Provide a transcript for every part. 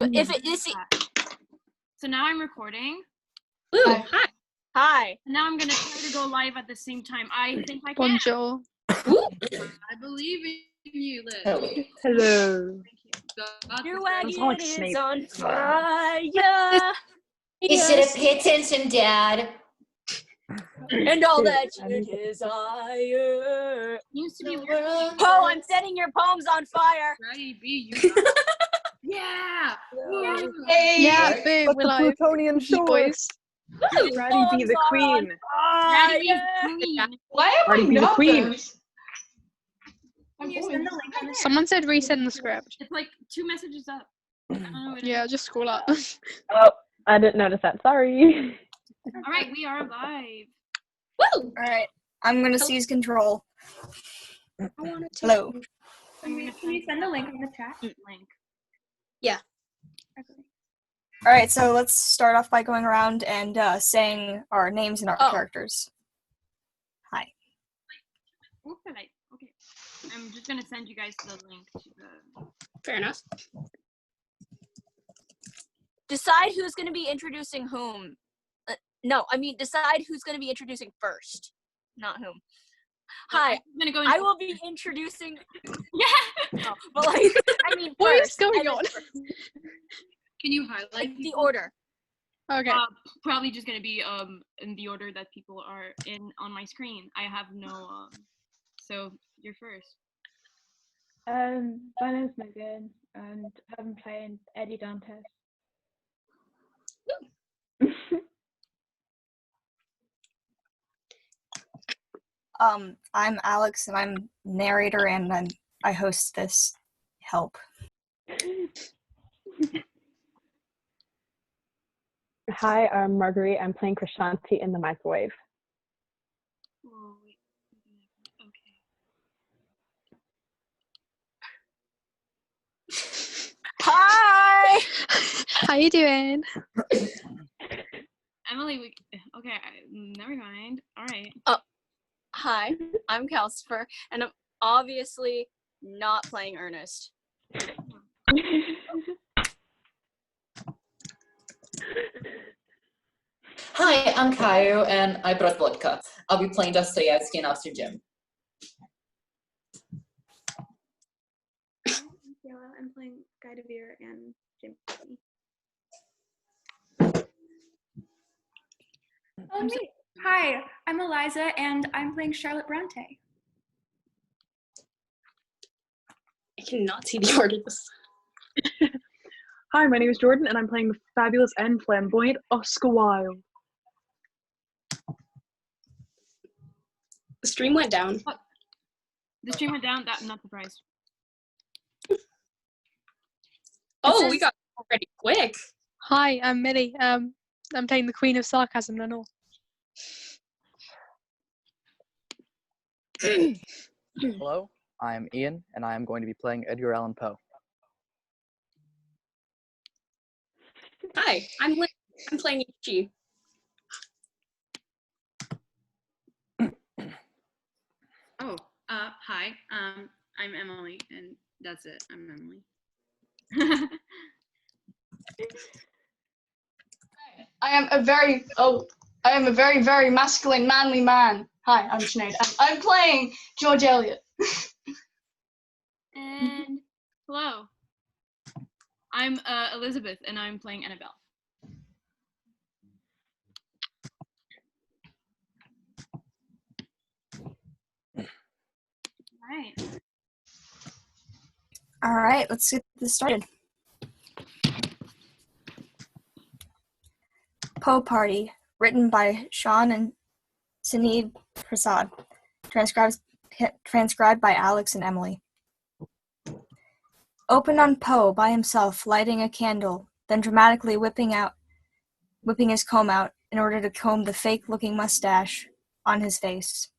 If it is, So now I'm recording. Ooh, hi. hi. Now I'm gonna try to go live at the same time. I think I can. Bonjour. I believe in you, Liz. Hello. Thank you. God, Your Sounds like wagon is Snape. on fire. You should have paid attention, Dad. And all that you desire. Used to be Poe, I'm setting your poems on fire. ready. Be you. Yeah. Hey. Yeah, But boom, we're the live. Plutonian shore. Boys. Ready be the queen. Ready, be queen. Why am Already I be the not queen. those? Can you send the link on this? Someone said resend the script. It's like 2 messages up. I don't know what it Yeah, is. just scroll up. Oh, I didn't notice that. Sorry. All right, we are live. Woo! All right, I'm gonna seize control. Hello. I'm gonna Can you send the link in the chat? link. Okay. All right, so let's start off by going around and saying our names and our characters. Hi. Okay. I'm just gonna send you guys the link to the. Fair enough. Decide who's gonna be introducing whom. Decide who's gonna be introducing first, not whom. Hi, I'm gonna go. I will be introducing. Yeah. Oh, but like, I mean, What is first, going and then on? first. Can you highlight Like the people? order. Okay. Probably just gonna be in the order that people are in on my screen. I have no so you're first. My name's Megan, and I'm playing Eddie Dantes. I'm Alex, and I'm narrator, and I host this help. Hi, I'm Marguerite. I'm playing Krishanti in the microwave. Oh, wait. Okay. Hi. How you doing? Emily, okay, never mind. All right. Hi, I'm Calcifer, and I'm obviously not playing Ernest. Hi, I'm Caio, and I brought vodka. I'll be playing Dostoevsky and Officer Jim. I'm playing Guy DeVere and Jim. Hi, I'm Eliza, and I'm playing Charlotte Bronte. I cannot see the order this. Hi, my name is Jordan, and I'm playing the fabulous and flamboyant Oscar Wilde. The stream went down. The stream went down. That I'm not surprised. Oh, we got already quick. Hi, I'm Millie. I'm playing the Queen of Sarcasm, Lenore. Hello, I'm Ian, and I am going to be playing Edgar Allan Poe. Hi, I'm Liz. I'm playing Ichi. Oh, hi. I'm Emily, and that's it. I'm Emily. I am a very very masculine, manly man. Hi, I'm Sinead. I'm playing George Eliot. And hello. I'm Elizabeth, and I'm playing Annabelle. Right. All right, let's get this started. Poe Party, written by Sean and Sinead Prasad, transcribed by Alex and Emily. Opened on Poe by himself, lighting a candle, then dramatically whipping his comb out in order to comb the fake-looking mustache on his face.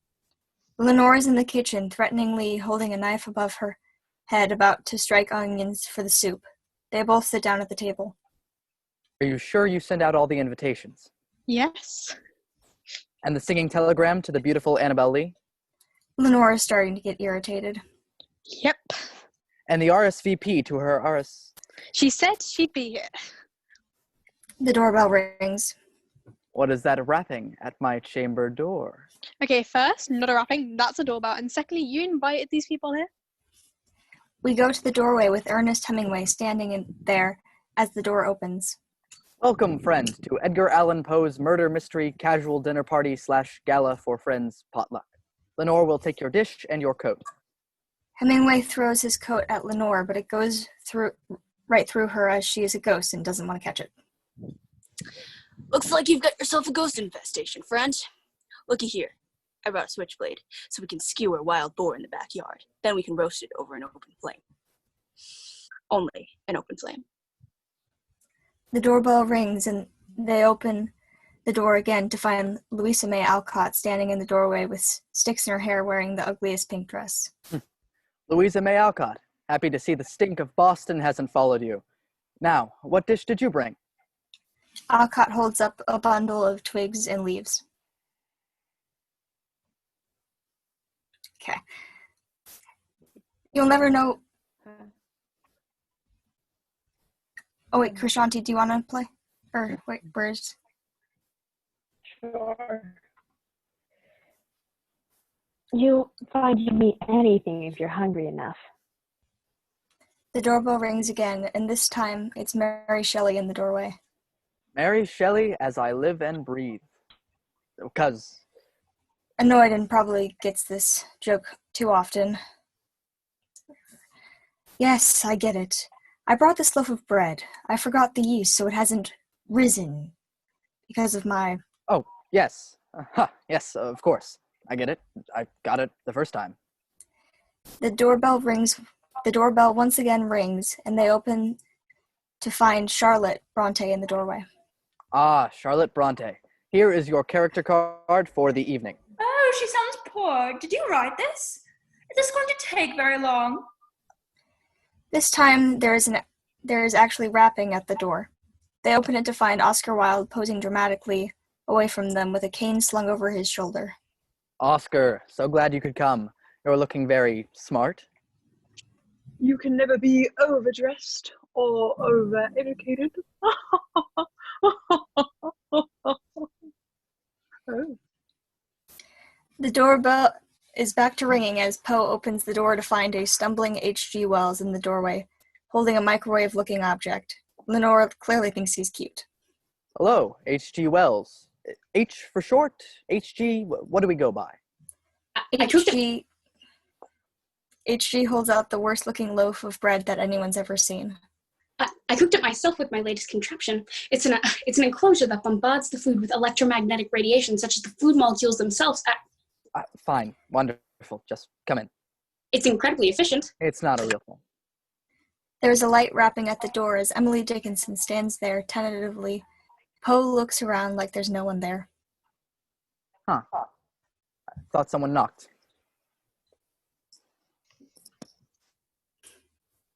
Lenore is in the kitchen, threateningly holding a knife above her head, about to strike onions for the soup. They both sit down at the table. Are you sure you sent out all the invitations? Yes. And the singing telegram to the beautiful Annabelle Lee? Lenore is starting to get irritated. Yep. And the RSVP to her She said she'd be here. The doorbell rings. What is that rapping at my chamber door? Okay, first, not a rapping, that's a doorbell. And secondly, you invited these people here? We go to the doorway with Ernest Hemingway standing in there as the door opens. Welcome, friend, to Edgar Allan Poe's murder mystery casual dinner party / gala for friends potluck. Lenore will take your dish and your coat. Hemingway throws his coat at Lenore, but it goes right through her as she is a ghost and doesn't want to catch it. Looks like you've got yourself a ghost infestation, friend. Looky here. I brought a switchblade so we can skewer a wild boar in the backyard. Then we can roast it over an open flame. Only an open flame. The doorbell rings and they open the door again to find Louisa May Alcott standing in the doorway with sticks in her hair wearing the ugliest pink dress. Louisa May Alcott, happy to see the stink of Boston hasn't followed you. Now, what dish did you bring? Alcott holds up a bundle of twigs and leaves. Okay. You'll never know. Oh wait, Krishanti, do you want to play? Or wait, where's... Sure. You'll find you can eat anything if you're hungry enough. The doorbell rings again, and this time it's Mary Shelley in the doorway. Mary Shelley, as I live and breathe. Because... Annoyed and probably gets this joke too often. Yes, I get it. I brought this loaf of bread. I forgot the yeast, so it hasn't risen. Because of my... Oh, yes. Yes, of course. I get it. I got it the first time. The doorbell once again rings, and they open to find Charlotte Bronte in the doorway. Ah, Charlotte Bronte. Here is your character card for the evening. Oh, she sounds poor. Did you write this? Is this going to take very long? This time, there is actually rapping at the door. They open it to find Oscar Wilde posing dramatically away from them with a cane slung over his shoulder. Oscar, so glad you could come. You're looking very smart. You can never be overdressed or over-educated. Oh. The doorbell is back to ringing as Poe opens the door to find a stumbling H.G. Wells in the doorway, holding a microwave-looking object. Lenore clearly thinks he's cute. Hello, H.G. Wells. H for short? H.G., what do we go by? H.G. holds out the worst-looking loaf of bread that anyone's ever seen. I cooked it myself with my latest contraption. It's an enclosure that bombards the food with electromagnetic radiation, such as the food molecules themselves. Fine. Wonderful. Just come in. It's incredibly efficient. It's not a real thing. There's a light rapping at the door as Emily Dickinson stands there tentatively. Poe looks around like there's no one there. Huh. I thought someone knocked.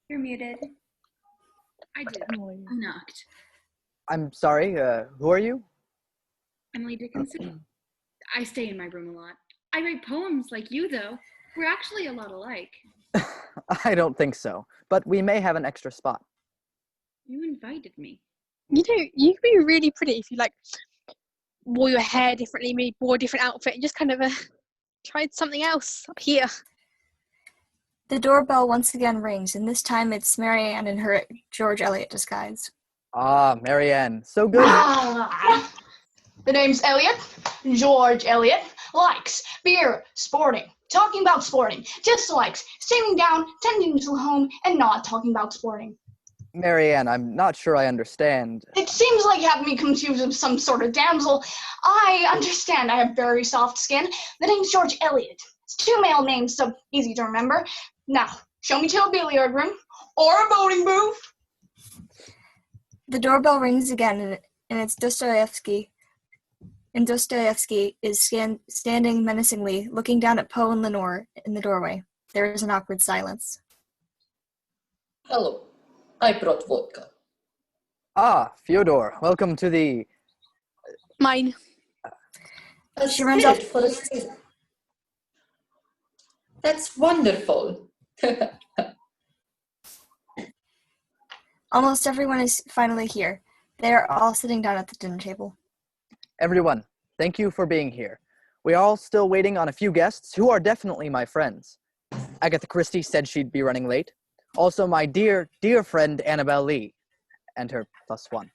You're muted. I did. I knocked. I'm sorry, who are you? Emily Dickinson. I stay in my room a lot. I write poems like you, though. We're actually a lot alike. I don't think so, but we may have an extra spot. You invited me. You know, you could be really pretty if you, wore your hair differently, maybe wore a different outfit, and just kind of tried something else up here. The doorbell once again rings, and this time it's Marianne in her George Eliot disguise. Ah, Marianne, so good. The name's Eliot. George Eliot. Likes beer, sporting, talking about sporting. Dislikes sitting down, tending to the home, and not talking about sporting. Marianne, I'm not sure I understand. It seems like you have me confused with some sort of damsel. I understand I have very soft skin. The name's George Eliot. It's two male names, so easy to remember. Now, show me to a billiard room or a boating booth. The doorbell rings again, and it's Dostoevsky. And Dostoevsky is standing menacingly, looking down at Poe and Lenore in the doorway. There is an awkward silence. Hello, I brought vodka. Ah, Fyodor, welcome to the... Mine. She runs off for a season. That's wonderful. Almost everyone is finally here. They are all sitting down at the dinner table. Everyone, thank you for being here. We are all still waiting on a few guests who are definitely my friends. Agatha Christie said she'd be running late. Also, my dear, dear friend Annabelle Lee, and her +1.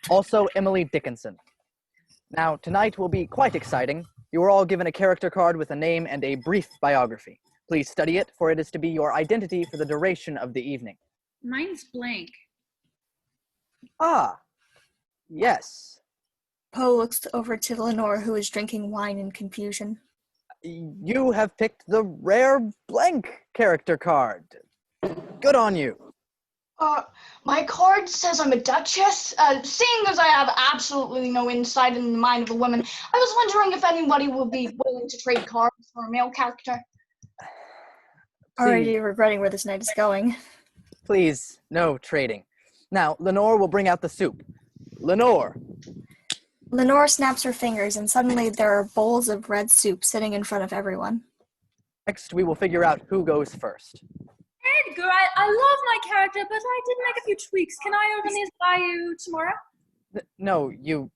Also, Emily Dickinson. Now, tonight will be quite exciting. You are all given a character card with a name and a brief biography. Please study it, for it is to be your identity for the duration of the evening. Mine's blank. Ah, yes. Poe looks over to Lenore, who is drinking wine in confusion. You have picked the rare blank character card. Good on you. My card says I'm a duchess. Seeing as I have absolutely no insight in the mind of a woman, I was wondering if anybody would be willing to trade cards for a male character. Already regretting where this night is going. Please, no trading. Now, Lenore will bring out the soup. Lenore! Lenore snaps her fingers, and suddenly there are bowls of red soup sitting in front of everyone. Next, we will figure out who goes first. Edgar, I love my character, but I did make a few tweaks. Can I open these by you tomorrow? No, you...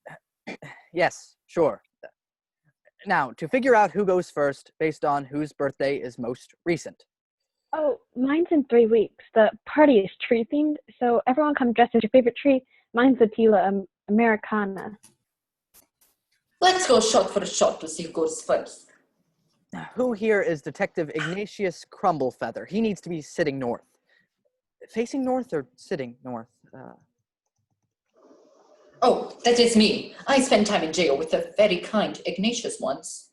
Yes, sure. Now, to figure out who goes first, based on whose birthday is most recent. Oh, mine's in 3 weeks. The party is tree-themed, so everyone come dressed as your favorite tree. Mine's the Tila Americana. Let's go shot for a shot to see who goes first. Who here is Detective Ignatius Crumblefeather? He needs to be sitting north. Facing north or sitting north? Oh, that is me. I spent time in jail with the very kind Ignatius once.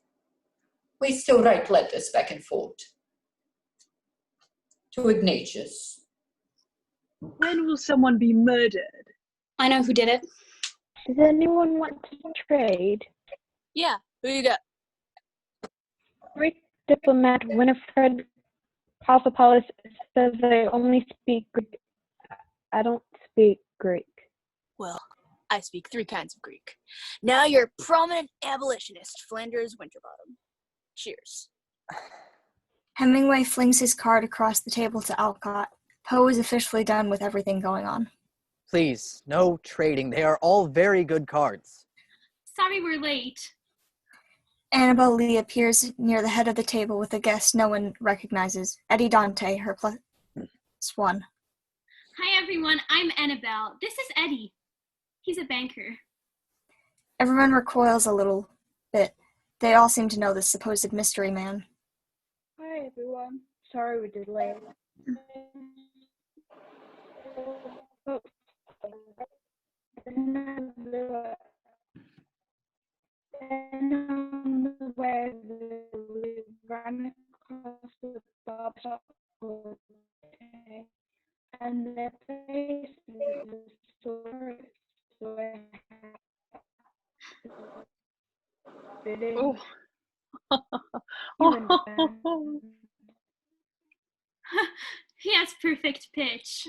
We still write letters back and forth. To Ignatius. When will someone be murdered? I know who did it. Does anyone want to trade? Yeah, who you got? Greek diplomat Winifred Pausopoulos says I only speak Greek. I don't speak Greek. Well, I speak 3 kinds of Greek. Now you're a prominent abolitionist, Flanders Winterbottom. Cheers. Hemingway flings his card across the table to Alcott. Poe is officially done with everything going on. Please, no trading. They are all very good cards. Sorry we're late. Annabelle Lee appears near the head of the table with a guest no one recognizes, Eddie Dante, her +1. Hi everyone, I'm Annabelle. This is Eddie. He's a banker. Everyone recoils a little bit. They all seem to know this supposed mystery man. Hi everyone. Sorry we did late. And where we ran across the barber shop and the place is so He has perfect pitch.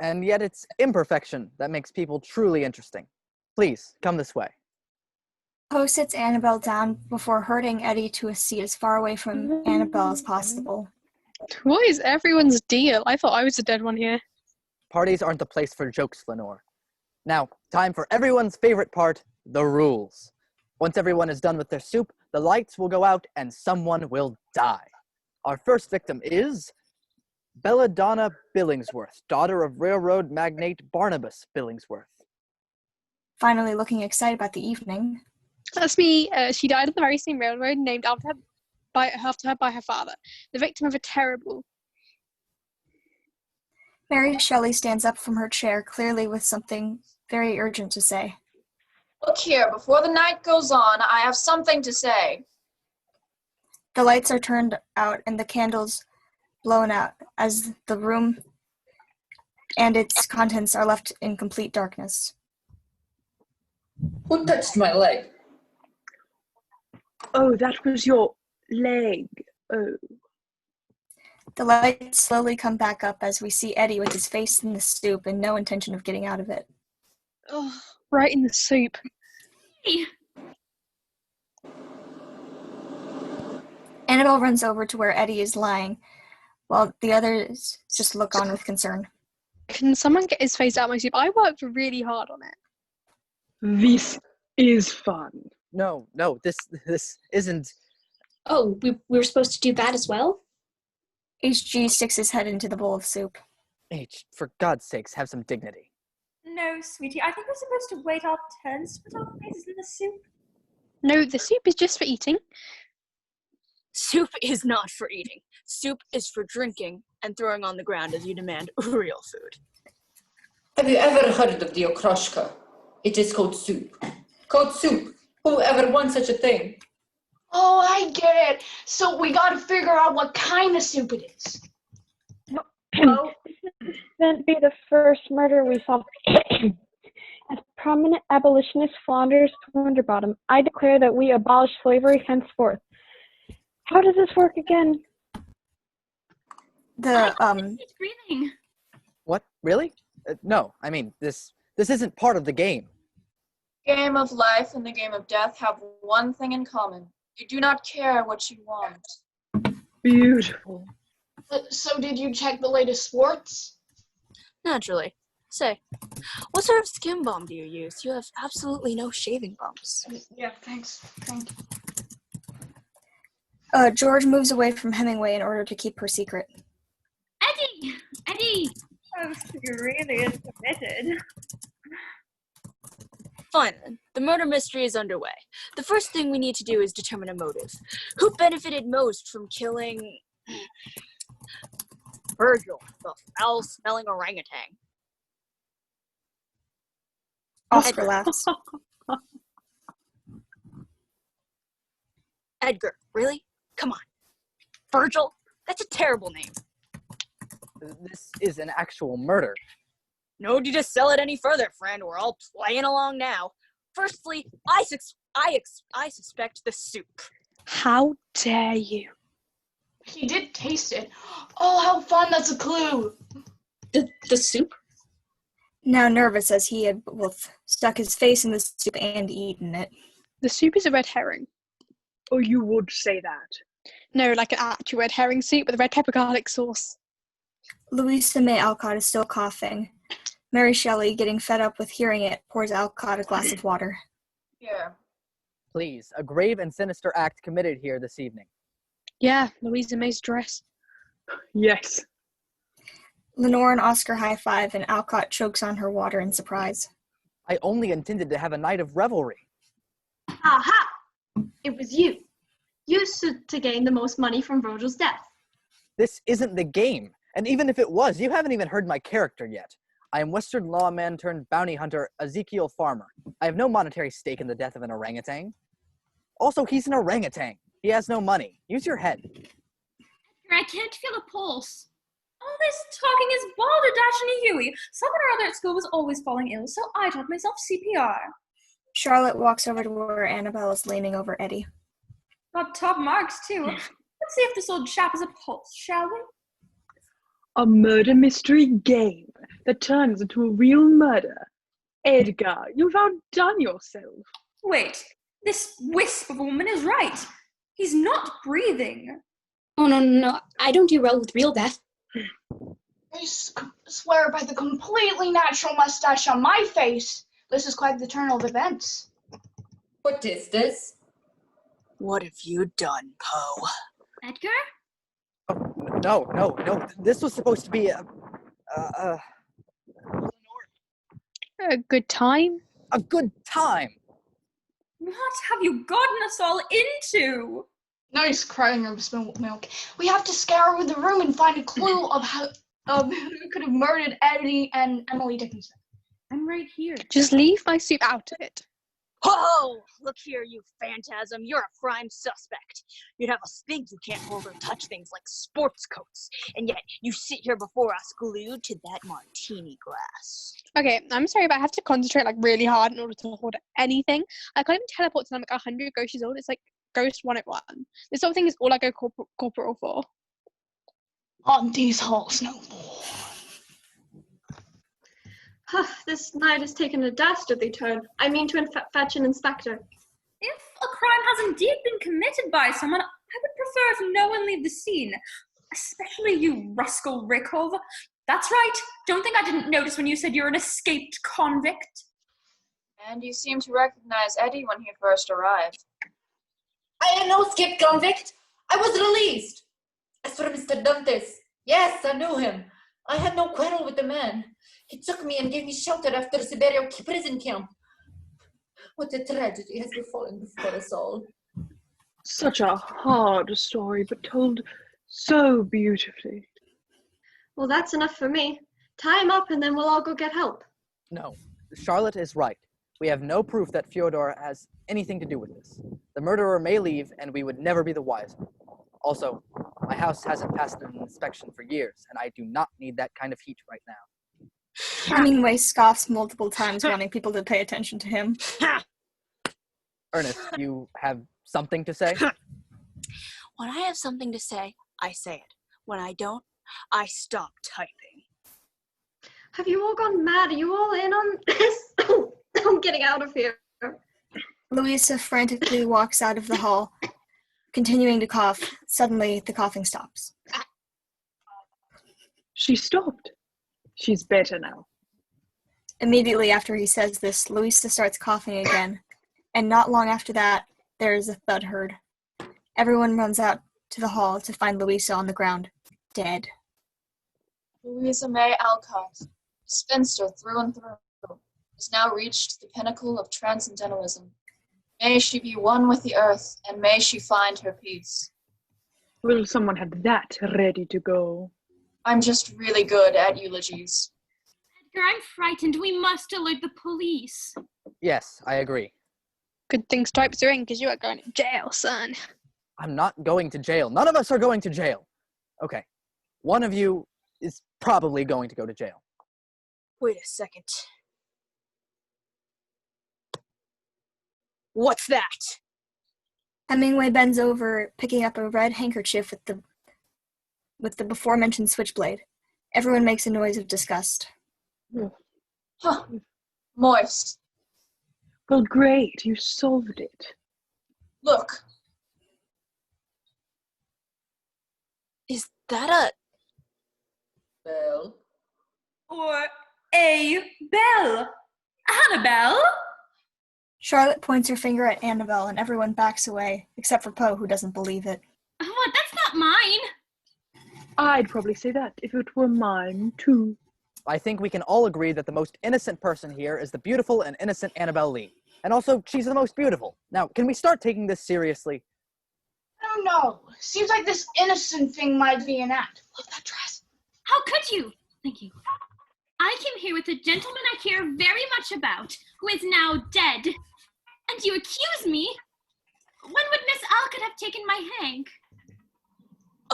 And yet it's imperfection that makes people truly interesting. Please, come this way. Poe sits Annabelle down before herding Eddie to a seat as far away from Annabelle as possible. What is everyone's deal? I thought I was the dead one here. Parties aren't the place for jokes, Lenore. Now, time for everyone's favorite part, the rules. Once everyone is done with their soup, the lights will go out and someone will die. Our first victim is Belladonna Billingsworth, daughter of railroad magnate Barnabas Billingsworth. Finally looking excited about the evening. That's me. She died on the very same railroad named after her by her father, the victim of a terrible... Mary Shelley stands up from her chair, clearly with something very urgent to say. Look here, before the night goes on, I have something to say. The lights are turned out and the candles blown out as the room and its contents are left in complete darkness. Who touched my leg? Oh, that was your leg. Oh. The lights slowly come back up as we see Eddie with his face in the soup and no intention of getting out of it. Oh, right in the soup. Hey. Annabelle runs over to where Eddie is lying, while the others just look on with concern. Can someone get his face out of my soup? I worked really hard on it. This is fun. No, this isn't. Oh, we were supposed to do that as well? HG sticks his head into the bowl of soup. H, for God's sakes, have some dignity. No, sweetie, I think we're supposed to wait our turns to put our faces in the soup. No, the soup is just for eating. Soup is not for eating. Soup is for drinking and throwing on the ground as you demand real food. Have you ever heard of the okroshka? It is called soup. Called soup. Who ever wants such a thing? Oh, I get it. So we gotta figure out what kind of soup it is. Oh. This wouldn't be the first murder we solved. As prominent abolitionist Flanders Winterbottom, I declare that we abolish slavery henceforth. How does this work again? It's breathing. What? Really? No, I mean, this isn't part of the game. Game of life and the game of death have one thing in common. You do not care what you want. Beautiful. So did you check the latest sports? Naturally. Say, what sort of skin balm do you use? You have absolutely no shaving bumps. Yeah, thanks. Thank you. George moves away from Hemingway in order to keep her secret. Eddie! Eddie! Oh, she really is committed. Fine then. The murder mystery is underway. The first thing we need to do is determine a motive. Who benefited most from killing Virgil, the foul-smelling orangutan? Oscar laughs. Edgar, really? Come on. Virgil? That's a terrible name. This is an actual murder. No need to sell it any further, friend. We're all playing along now. Firstly, I suspect the soup. How dare you? He did taste it. Oh, how fun! That's a clue. The soup? Now nervous as he had both stuck his face in the soup and eaten it. The soup is a red herring. Oh, you would say that. No, like an actual red herring soup with red pepper garlic sauce. Louisa May Alcott is still coughing. Mary Shelley, getting fed up with hearing it, pours Alcott a glass of water. Here. Please, a grave and sinister act committed here this evening. Yeah, Louisa May's dress. Yes. Lenore and Oscar high-five, and Alcott chokes on her water in surprise. I only intended to have a night of revelry. Aha! It was you. You stood to gain the most money from Virgil's death. This isn't the game. And even if it was, you haven't even heard my character yet. I am Western lawman turned bounty hunter Ezekiel Farmer. I have no monetary stake in the death of an orangutan. Also, he's an orangutan. He has no money. Use your head. I can't feel a pulse. All this talking is balderdash and Huey. Someone or other at school was always falling ill, so I taught myself CPR. Charlotte walks over to where Annabelle is leaning over Eddie. Got top marks, too. Let's see if this old chap has a pulse, shall we? A murder mystery game that turns into a real murder. Edgar, you've outdone yourself. Wait, this wisp of a woman is right. He's not breathing. Oh, no. I don't do well with real death. I swear by the completely natural mustache on my face, this is quite the turn of events. What is this? What have you done, Poe? Edgar? Oh, no. This was supposed to be a good time? A good time! What have you gotten us all into? Nice crying of spilled milk. We have to scour the room and find a clue of who could have murdered Eddie and Emily Dickinson. I'm right here. Just leave my soup out of it. Ho! Look here, you phantasm. You're a prime suspect. You'd have us think you can't hold or touch things like sports coats, and yet you sit here before us glued to that martini glass. Okay, I'm sorry, but I have to concentrate like really hard in order to hold anything. I can't even teleport till I'm like 100 ghost years old. It's like Ghost 101. This sort of thing is all I go corporal for. On these halls no more. This night has taken a dastardly turn. I mean to fetch an inspector. If a crime has indeed been committed by someone, I would prefer if no one leave the scene. Especially you, Ruskell Rickov. That's right. Don't think I didn't notice when you said you're an escaped convict. And you seem to recognize Eddie when he first arrived. I am no escaped convict. I was released. As for Mr. Dantes, yes, I knew him. I had no quarrel with the man. He took me and gave me shelter after Siberia prison camp. What a tragedy has befallen before us all. Such a hard story, but told so beautifully. Well, that's enough for me. Tie him up and then we'll all go get help. No, Charlotte is right. We have no proof that Fyodor has anything to do with this. The murderer may leave, and we would never be the wiser. Also, my house hasn't passed an inspection for years, and I do not need that kind of heat right now. Hemingway scoffs multiple times, wanting people to pay attention to him. Ernest, you have something to say? When I have something to say, I say it. When I don't, I stop typing. Have you all gone mad? Are you all in on this? I'm getting out of here. Louisa frantically walks out of the hall, continuing to cough. Suddenly, the coughing stops. She stopped. She's better now. Immediately after he says this, Louisa starts coughing again, and not long after that, there is a thud heard. Everyone runs out to the hall to find Louisa on the ground, dead. Louisa May Alcott, spinster through and through, has now reached the pinnacle of transcendentalism. May she be one with the earth, and may she find her peace. Will someone have that ready to go? I'm just really good at eulogies. Edgar, I'm frightened. We must alert the police. Yes, I agree. Good thing stripes are in, because you are going to jail, son. I'm not going to jail. None of us are going to jail. Okay, one of you is probably going to go to jail. Wait a second. What's that? Hemingway bends over, picking up a red handkerchief with the before-mentioned switchblade. Everyone makes a noise of disgust. Huh. Moist. Well, great. You solved it. Look. Is that a... Bell? Or a bell. Annabelle? Charlotte points her finger at Annabelle, and everyone backs away, except for Poe, who doesn't believe it. What? That's not mine. I'd probably say that if it were mine, too. I think we can all agree that the most innocent person here is the beautiful and innocent Annabelle Lee. And also, she's the most beautiful. Now, can we start taking this seriously? I don't know. Seems like this innocent thing might be an act. Love that dress. How could you? Thank you. I came here with a gentleman I care very much about, who is now dead. And you accuse me? When would Miss Alcott have taken my hank?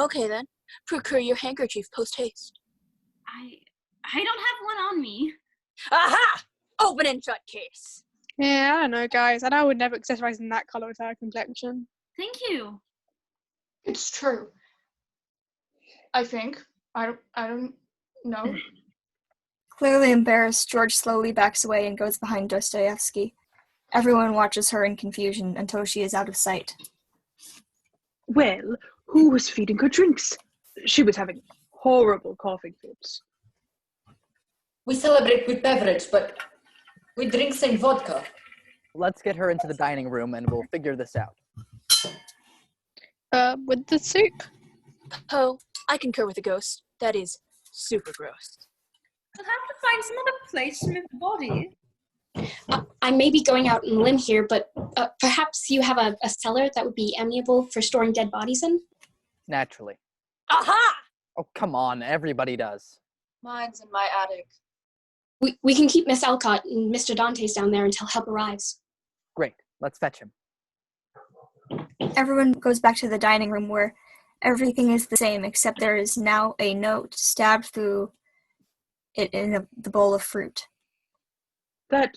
Okay then. Procure your handkerchief post-haste. I don't have one on me. Aha! Open and shut case. Yeah, I don't know, guys. And I would never accessorize in that colour with her complexion. Thank you. It's true. I think. I don't know. Clearly embarrassed, George slowly backs away and goes behind Dostoevsky. Everyone watches her in confusion until she is out of sight. Well, who was feeding her drinks? She was having horrible coughing fits. We celebrate with beverage, but we drink same vodka. Let's get her into the dining room and we'll figure this out. With the soup? Oh, I concur with the ghost. That is super gross. We'll have to find some other place to move the body. I may be going out on a limb here, but perhaps you have a cellar that would be amenable for storing dead bodies in? Naturally. Aha! Oh, come on. Everybody does. Mine's in my attic. We can keep Miss Alcott and Mr. Dantes down there until help arrives. Great. Let's fetch him. Everyone goes back to the dining room where everything is the same, except there is now a note stabbed through it in the bowl of fruit. That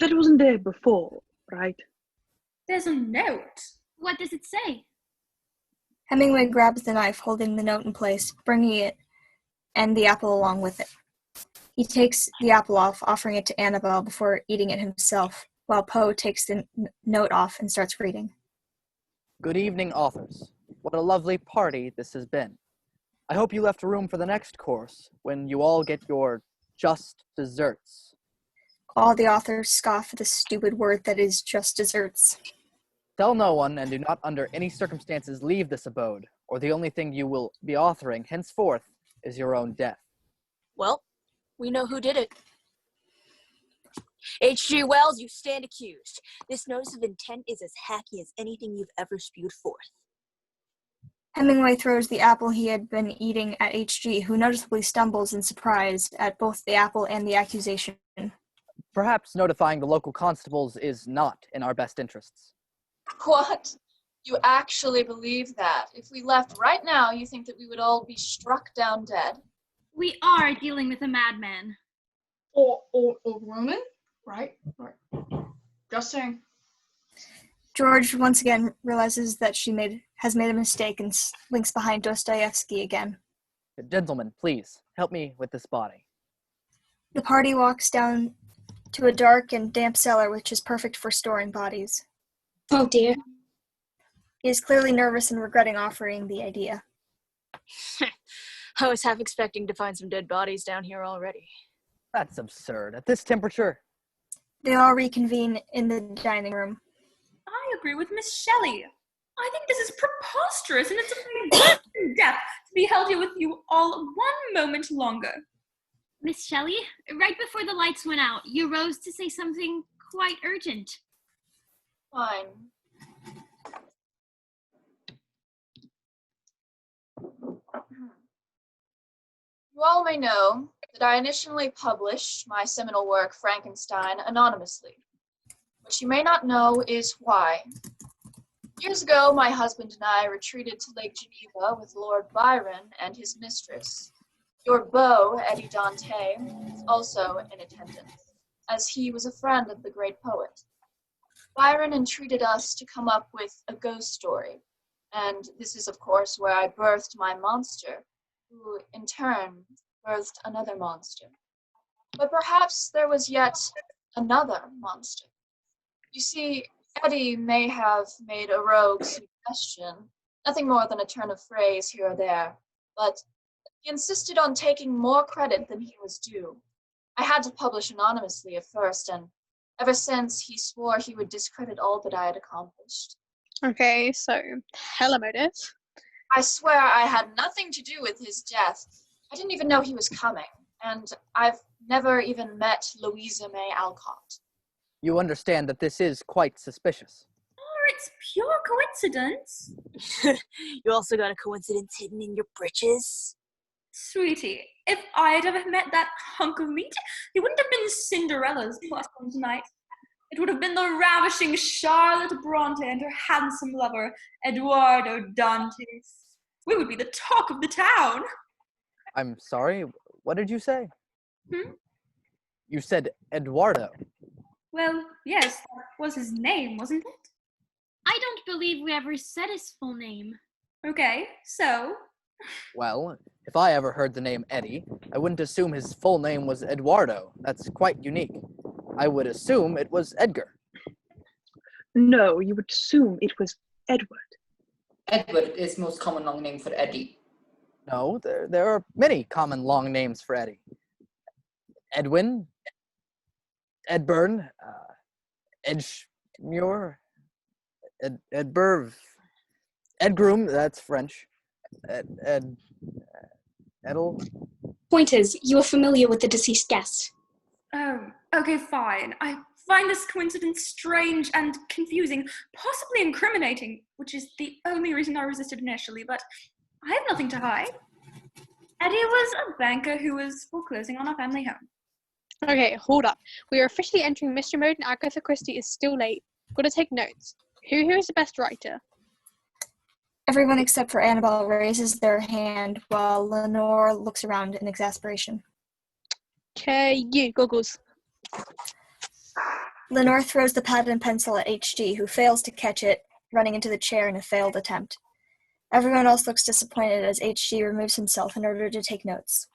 wasn't there before, right? There's a note. What does it say? Hemingway grabs the knife, holding the note in place, bringing it and the apple along with it. He takes the apple off, offering it to Annabelle before eating it himself, while Poe takes the note off and starts reading. Good evening, authors. What a lovely party this has been. I hope you left room for the next course, when you all get your just desserts. All the authors scoff at the stupid word that is just desserts. Tell no one, and do not under any circumstances leave this abode, or the only thing you will be authoring henceforth is your own death. Well, we know who did it. H.G. Wells, you stand accused. This notice of intent is as hacky as anything you've ever spewed forth. Hemingway throws the apple he had been eating at H.G., who noticeably stumbles in surprise at both the apple and the accusation. Perhaps notifying the local constables is not in our best interests. What? You actually believe that? If we left right now, you think that we would all be struck down dead? We are dealing with a madman. Or Roman? Right? Just saying. George once again realizes that she has made a mistake and slinks behind Dostoevsky again. Gentlemen, please, help me with this body. The party walks down to a dark and damp cellar which is perfect for storing bodies. Oh dear. He is clearly nervous and regretting offering the idea. I was half expecting to find some dead bodies down here already. That's absurd. At this temperature? They all reconvene in the dining room. I agree with Miss Shelley. I think this is preposterous, and it's a very good death to be held here with you all 1 moment longer. Miss Shelley, right before the lights went out, you rose to say something quite urgent. Fine. You all may know that I initially published my seminal work, Frankenstein, anonymously. What you may not know is why. Years ago, my husband and I retreated to Lake Geneva with Lord Byron and his mistress. Your beau, Eddie Dante, was also in attendance, as he was a friend of the great poet. Byron entreated us to come up with a ghost story, and this is, of course, where I birthed my monster, who, in turn, birthed another monster. But perhaps there was yet another monster. You see, Eddie may have made a rogue suggestion, nothing more than a turn of phrase here or there, but he insisted on taking more credit than he was due. I had to publish anonymously at first, and ever since he swore he would discredit all that I had accomplished. Okay, so hella motive. I swear I had nothing to do with his death. I didn't even know he was coming, and I've never even met Louisa May Alcott. You understand that this is quite suspicious. Or it's pure coincidence. You also got a coincidence hidden in your britches? Sweetie, if I had ever met that hunk of meat, he wouldn't have been Cinderella's plus one tonight. It would have been the ravishing Charlotte Bronte and her handsome lover, Eduardo Dantes. We would be the talk of the town. I'm sorry, what did you say? Hmm? You said Eduardo. Well, yes, that was his name, wasn't it? I don't believe we ever said his full name. Okay, so? Well, if I ever heard the name Eddie, I wouldn't assume his full name was Eduardo. That's quite unique. I would assume it was Edgar. No, you would assume it was Edward. Edward is most common long name for Eddie. No, there are many common long names for Eddie. Edwin, Edburn, Edgemuir, Edberv, Edgroom, that's French. Edel. Point is, you are familiar with the deceased guest. Oh, okay, fine. I find this coincidence strange and confusing, possibly incriminating, which is the only reason I resisted initially, but I have nothing to hide. Eddie was a banker who was foreclosing on our family home. Okay, hold up. We are officially entering mystery mode and Agatha Christie is still late. Gotta take notes. Who here is the best writer? Everyone except for Annabelle raises their hand while Lenore looks around in exasperation. Okay, you, goggles. Lenore throws the pad and pencil at HG, who fails to catch it, running into the chair in a failed attempt. Everyone else looks disappointed as HG removes himself in order to take notes.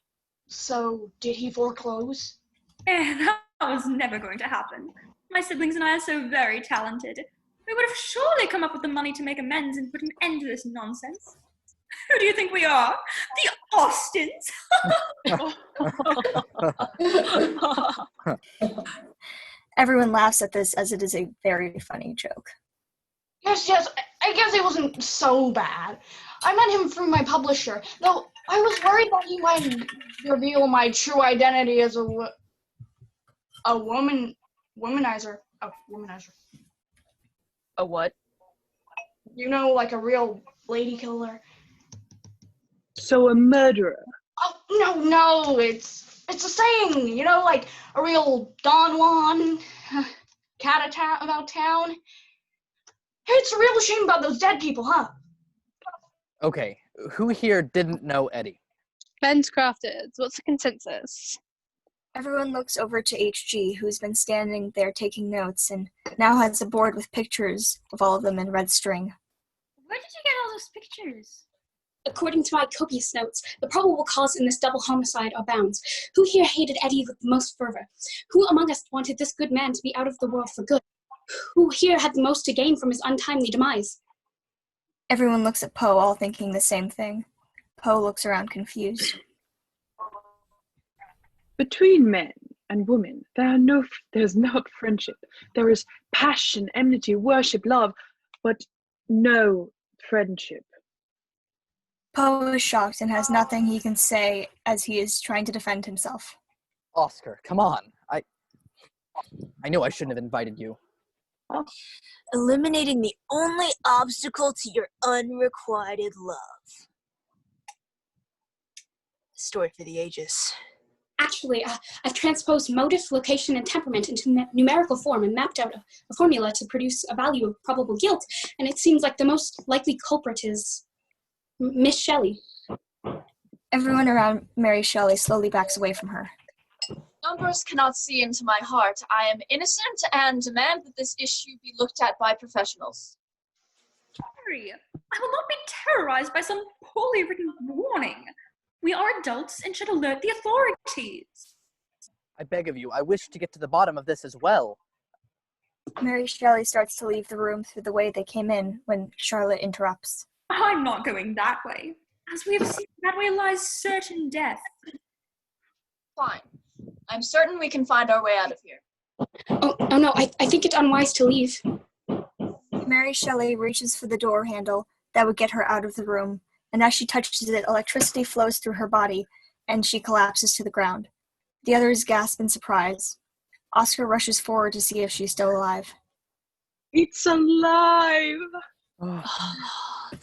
So, did he foreclose? That was never going to happen. My siblings and I are so very talented. We would have surely come up with the money to make amends and put an end to this nonsense. Who do you think we are? The Austins? Everyone laughs at this as it is a very funny joke. Yes, I guess it wasn't so bad. I met him through my publisher, though I was worried that he might reveal my true identity as a womanizer. Oh, womanizer. A what? You know, like a real lady killer. So a murderer. Oh, no, it's a saying, you know, like a real Don Juan cat about town. It's a real shame about those dead people, huh? Okay, who here didn't know Eddie? Ben's crafted. What's the consensus? Everyone looks over to HG, who's been standing there taking notes and now has a board with pictures of all of them in red string. Where did you get all those pictures? According to my copious notes, the probable cause in this double homicide abounds. Who here hated Eddie with the most fervor? Who among us wanted this good man to be out of the world for good? Who here had the most to gain from his untimely demise? Everyone looks at Poe, all thinking the same thing. Poe looks around confused. Between men and women, there's not friendship. There is passion, enmity, worship, love, but no friendship. Poe is shocked and has nothing he can say as he is trying to defend himself. Oscar, come on. I knew I shouldn't have invited you. Eliminating the only obstacle to your unrequited love. Story for the ages. Actually, I've transposed motive, location, and temperament into numerical form and mapped out a formula to produce a value of probable guilt, and it seems like the most likely culprit is Miss Shelley. Everyone around Mary Shelley slowly backs away from her. Numbers cannot see into my heart. I am innocent and demand that this issue be looked at by professionals. Harry, I will not be terrorized by some poorly written warning. We are adults and should alert the authorities. I beg of you, I wish to get to the bottom of this as well. Mary Shelley starts to leave the room through the way they came in when Charlotte interrupts. I'm not going that way. As we have seen, that way lies certain death. Fine. I'm certain we can find our way out of here. Oh no, I think it's unwise to leave. Mary Shelley reaches for the door handle that would get her out of the room, and as she touches it, electricity flows through her body, and she collapses to the ground. The others gasp in surprise. Oscar rushes forward to see if she's still alive. It's alive!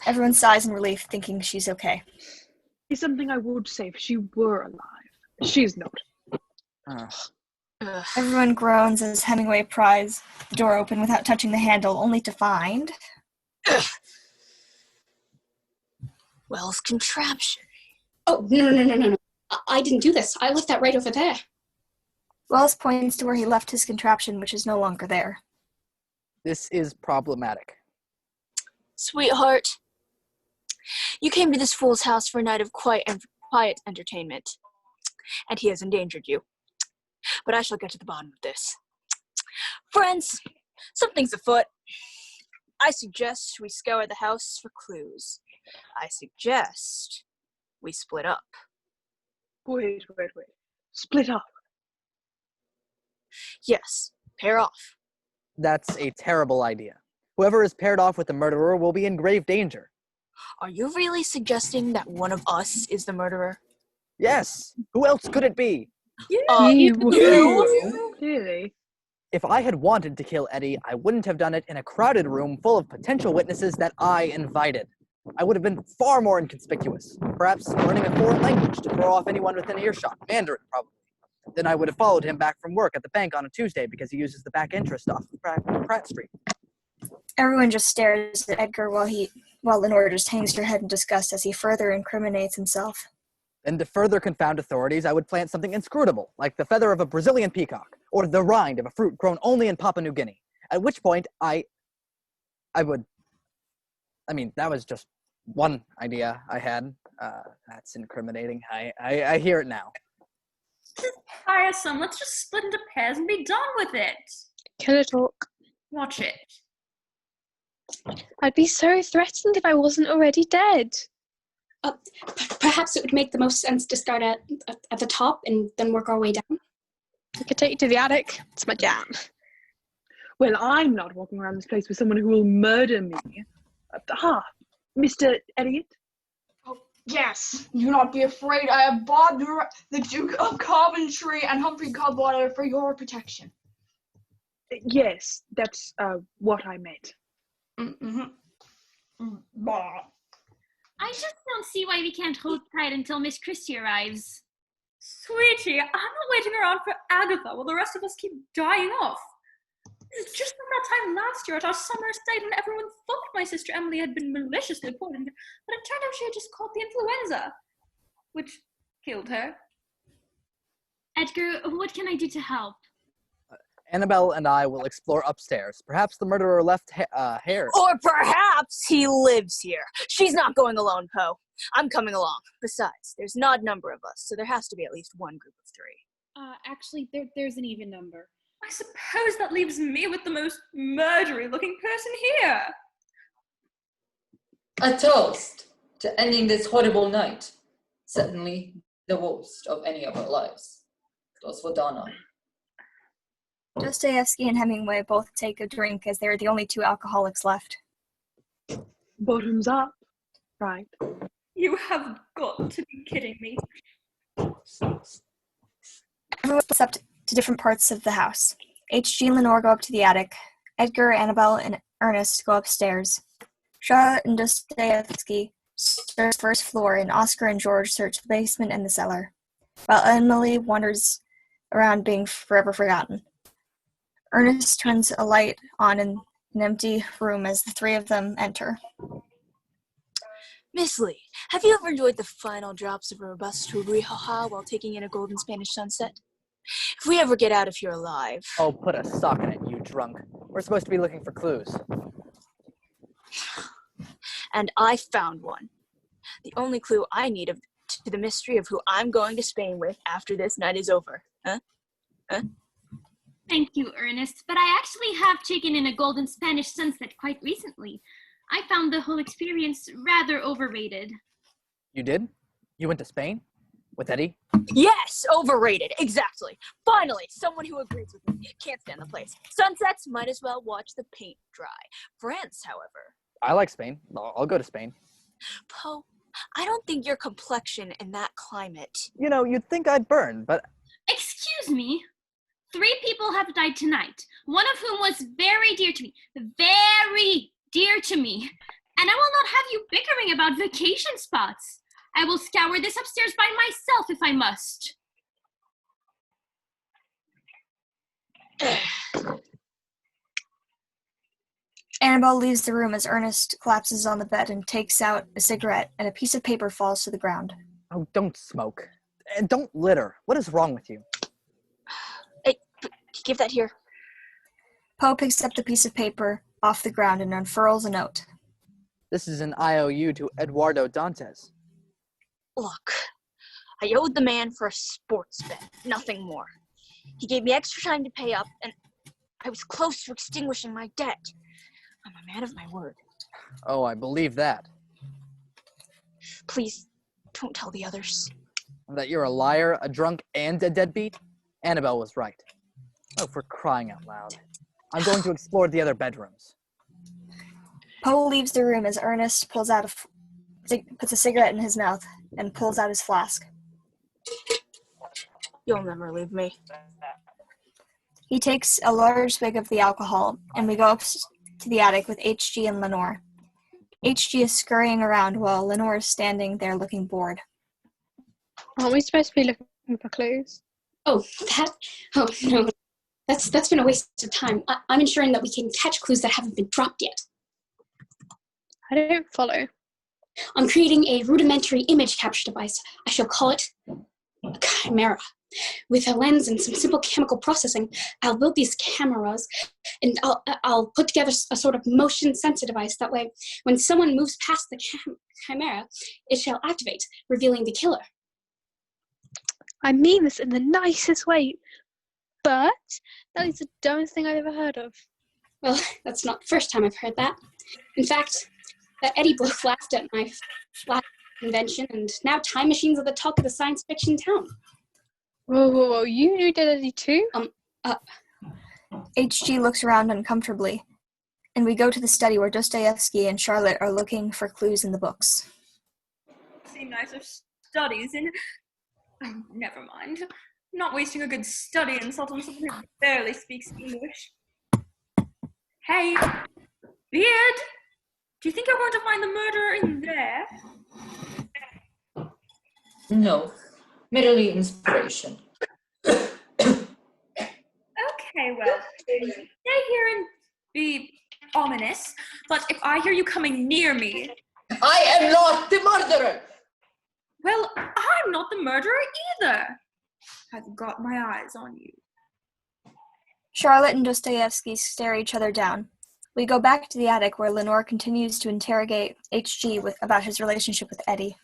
Everyone sighs in relief, thinking she's okay. It's something I would say if she were alive. She's not. Everyone groans as Hemingway pries the door open without touching the handle, only to find... Wells' contraption. Oh, no. I didn't do this. I left that right over there. Wells points to where he left his contraption, which is no longer there. This is problematic. Sweetheart, you came to this fool's house for a night of quiet entertainment, and he has endangered you. But I shall get to the bottom of this. Friends, something's afoot. I suggest we scour the house for clues. I suggest we split up. Wait. Split up? Yes, pair off. That's a terrible idea. Whoever is paired off with the murderer will be in grave danger. Are you really suggesting that one of us is the murderer? Yes! Who else could it be? You? Really? If I had wanted to kill Eddie, I wouldn't have done it in a crowded room full of potential witnesses that I invited. I would have been far more inconspicuous, perhaps learning a foreign language to throw off anyone within earshot, Mandarin probably. Then I would have followed him back from work at the bank on a Tuesday because he uses the back entrance off of Pratt Street. Everyone just stares at Edgar while Lenore just hangs her head in disgust as he further incriminates himself. Then to further confound authorities, I would plant something inscrutable, like the feather of a Brazilian peacock, or the rind of a fruit grown only in Papua New Guinea. At which point, I would... I mean, that was just one idea I had. That's incriminating. I hear it now. Tiresome. Let's just split into pairs and be done with it. Killer talk. Watch it. I'd be so threatened if I wasn't already dead. Perhaps it would make the most sense to start at the top and then work our way down. I could take you to the attic. It's my jam. Well, I'm not walking around this place with someone who will murder me. Mr. Elliot? Yes, do not be afraid. I have Bob the Duke of Coventry and Humphrey Cobwater for your protection. Yes, that's what I meant. I just don't see why we can't hold tight until Miss Christie arrives. Sweetie, I'm not waiting around for Agatha while the rest of us keep dying off. It's just like that time last year at our summer estate when everyone thought my sister Emily had been maliciously poisoned, but it turned out she had just caught the influenza, which killed her. Edgar, what can I do to help? Annabelle and I will explore upstairs. Perhaps the murderer left hair. Or perhaps he lives here. She's not going alone, Poe. I'm coming along. Besides, there's an odd number of us, so there has to be at least one group of 3. Actually, there's an even number. I suppose that leaves me with the most murdery-looking person here. A toast to ending this horrible night. Certainly the worst of any of our lives. Toast for Donna. Dostoevsky and Hemingway both take a drink as they are the only 2 alcoholics left. Bottoms up, right? You have got to be kidding me. Everyone splits up to different parts of the house. H.G. and Lenore go up to the attic. Edgar, Annabelle, and Ernest go upstairs. Shaw and Dostoevsky search the first floor, and Oscar and George search the basement and the cellar, while Emily wanders around being forever forgotten. Ernest turns a light on in an empty room as the 3 of them enter. Miss Lee, have you ever enjoyed the final drops of a robust brouhaha while taking in a golden Spanish sunset? If we ever get out of here alive... Oh, put a sock in it, you drunk. We're supposed to be looking for clues. And I found one. The only clue I need to the mystery of who I'm going to Spain with after this night is over. Huh? Thank you, Ernest, but I actually have taken in a golden Spanish sunset quite recently. I found the whole experience rather overrated. You did? You went to Spain? With Eddie? Yes, overrated, exactly. Finally, someone who agrees with me. Can't stand the place. Sunsets, might as well watch the paint dry. France, however. I like Spain. I'll go to Spain. Poe, I don't think your complexion in that climate... You know, you'd think I'd burn, but... Excuse me. 3 people have died tonight, one of whom was very dear to me. Very dear to me. And I will not have you bickering about vacation spots. I will scour this upstairs by myself if I must. Annabelle leaves the room as Ernest collapses on the bed and takes out a cigarette, and a piece of paper falls to the ground. Oh, don't smoke. And don't litter. What is wrong with you? Hey, give that here. Poe picks up the piece of paper off the ground and unfurls a note. This is an IOU to Eduardo Dantes. Look, I owed the man for a sports bet, nothing more. He gave me extra time to pay up, and I was close to extinguishing my debt. I'm a man of my word. Oh, I believe that. Please, don't tell the others. That you're a liar, a drunk, and a deadbeat? Annabelle was right. Oh, for crying out loud. I'm going to explore the other bedrooms. Poe leaves the room as Ernest puts a cigarette in his mouth and pulls out his flask. You'll never leave me. He takes a large swig of the alcohol, and we go up to the attic with H.G. and Lenore. H.G. is scurrying around while Lenore is standing there looking bored. Aren't we supposed to be looking for clues? Oh, no. That's been a waste of time. I'm ensuring that we can catch clues that haven't been dropped yet. I don't follow. I'm creating a rudimentary image capture device. I shall call it a chimera. With a lens and some simple chemical processing, I'll build these cameras, and I'll put together a sort of motion sensor device. That way, when someone moves past the chimera, it shall activate, revealing the killer. I mean this in the nicest way, but that is the dumbest thing I've ever heard of. Well, that's not the first time I've heard that. In fact, that Eddie bloke laughed at my invention, and now time machines are the talk of the science fiction town. Whoa, you knew Dead Eddie too? HG looks around uncomfortably, and we go to the study where Dostoevsky and Charlotte are looking for clues in the books. See nicer studies in. Oh, never mind. Not wasting a good study insult on someone who barely speaks English. Hey, Beard! Do you think you're going to find the murderer in there? No, merely inspiration. Okay, well, stay here and be ominous, but if I hear you coming near me... I am not the murderer! Well, I'm not the murderer either. I've got my eyes on you. Charlotte and Dostoevsky stare each other down. We go back to the attic where Lenore continues to interrogate HG about his relationship with Eddie.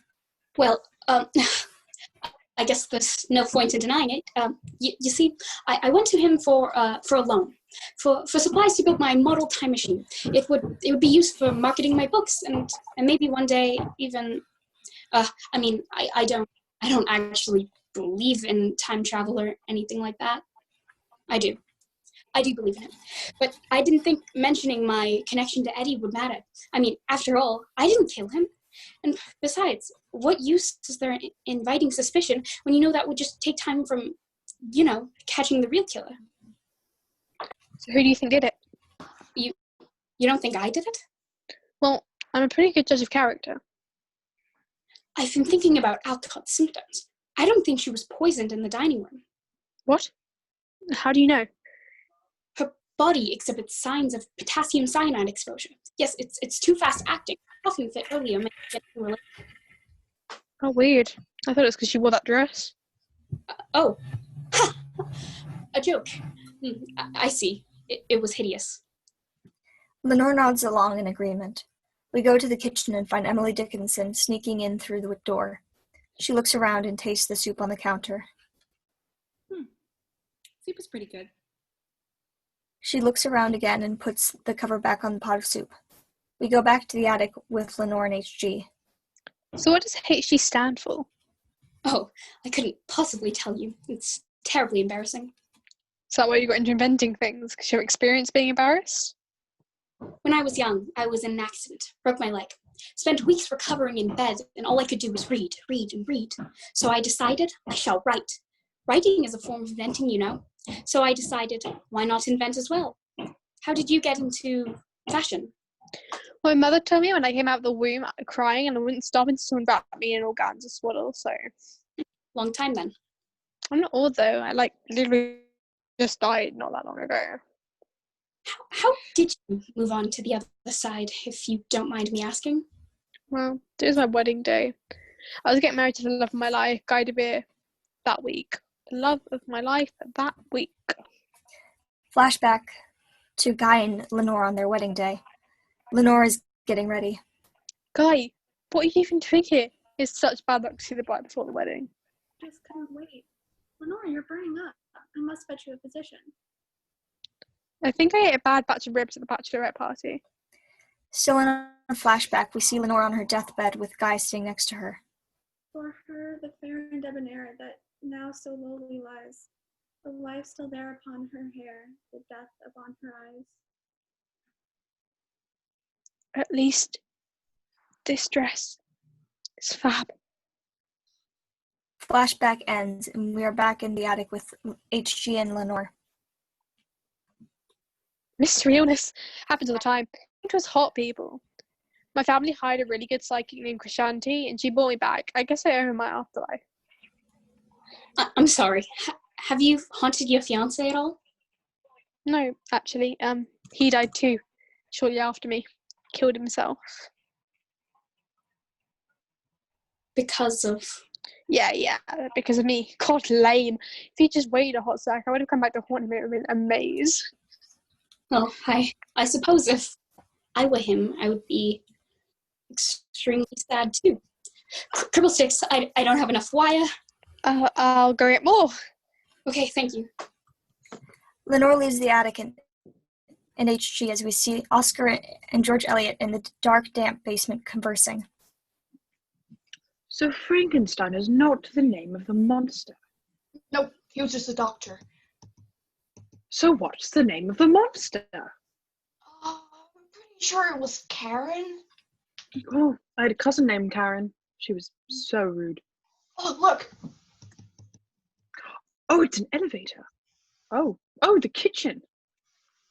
Well, I guess there's no point in denying it. You see, I went to him for a loan, for supplies to build my model time machine. It would be used for marketing my books, and maybe one day even. I don't actually believe in time travel or anything like that. I do believe in him, but I didn't think mentioning my connection to Eddie would matter. I mean, after all, I didn't kill him. And besides, what use is there in inviting suspicion when you know that would just take time from, catching the real killer? So who do you think did it? You don't think I did it? Well, I'm a pretty good judge of character. I've been thinking about Alcott's symptoms. I don't think she was poisoned in the dining room. What? How do you know? Her body exhibits signs of potassium cyanide exposure. Yes, it's too fast acting. Coughing fit earlier may get related. Oh, weird. I thought it was because she wore that dress. Oh. A joke. I see. It was hideous. Lenore nods along in agreement. We go to the kitchen and find Emily Dickinson sneaking in through the door. She looks around and tastes the soup on the counter. Soup is pretty good. She looks around again and puts the cover back on the pot of soup. We go back to the attic with Lenore and HG. So what does HG stand for? Oh, I couldn't possibly tell you. It's terribly embarrassing. Is that why you got into inventing things? Because you're experienced being embarrassed? When I was young, I was in an accident, broke my leg, spent weeks recovering in bed, and all I could do was read. So I decided I shall write. Writing is a form of inventing, So I decided, why not invent as well? How did you get into fashion? My mother told me when I came out of the womb crying and I wouldn't stop until someone wrapped me in organza swaddle, so... Long time then. I'm not old though, I literally just died not that long ago. How did you move on to the other side, if you don't mind me asking? Well, it was my wedding day. I was getting married to the love of my life, Guy De Beer, that week. The love of my life that week. Flashback to Guy and Lenore on their wedding day. Lenore is getting ready. Guy, what are you even thinking? It's such bad luck to see the bride before the wedding. Just can't wait. Lenore, you're burning up. I must fetch you a physician. I think I ate a bad batch of ribs at the bachelorette party. Still in a flashback, we see Lenore on her deathbed with Guy sitting next to her. For her, the fair and debonair that now so lowly lies, the life still there upon her hair, the death upon her eyes. At least this dress is fab. Flashback ends, and we are back in the attic with HG and Lenore. Mystery illness happens all the time. It was hot people. My family hired a really good psychic named Krishanti, and she brought me back. I guess I owe her my afterlife. I'm sorry. Have you haunted your fiancé at all? No, actually. He died too, shortly after me. Killed himself. Because of... Yeah, because of me. God, lame. If he just waited a hot sec, I would have come back to haunt him. It would have been a maze. Well, I suppose if I were him, I would be extremely sad too. Cribble sticks, I don't have enough wire. I'll go get more. Okay, thank you. Lenore leaves the attic in HG as we see Oscar and George Eliot in the dark, damp basement conversing. So Frankenstein is not the name of the monster. Nope, he was just a doctor. So what's the name of the monster? I'm pretty sure it was Karen. Oh, I had a cousin named Karen. She was so rude. Oh, look! Oh, it's an elevator. Oh, the kitchen.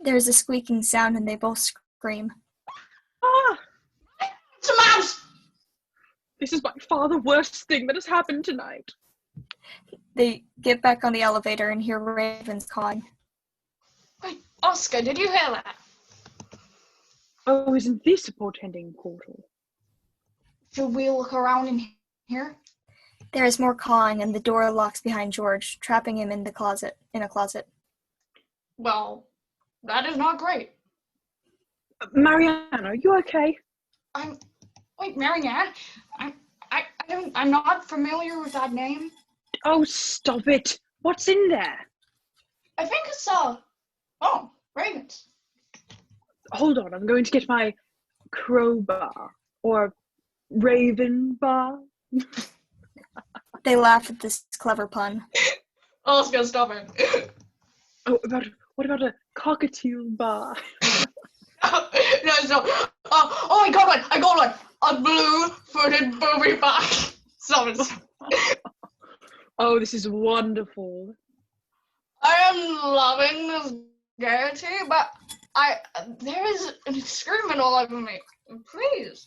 There's a squeaking sound and they both scream. Ah! It's a mouse! This is by far the worst thing that has happened tonight. They get back on the elevator and hear ravens cawing. Wait, Oscar, did you hear that? Oh, isn't this a portending portal? Should we look around in here? There is more cawing and the door locks behind George, trapping him in a closet. Well, that is not great. Marianne, are you okay? Wait, Marianne? I'm not familiar with that name. Oh, stop it. What's in there? I think it's, ravens. Hold on, I'm going to get my crowbar. Or raven bar. They laugh at this clever pun. Oscar, stop it. Oh, what about a cockatiel bar? No. Oh, I got one. A blue-footed booby bar. Stop it. Oh, this is wonderful. I am loving this gaiety, but there is an excrement all over me. Please.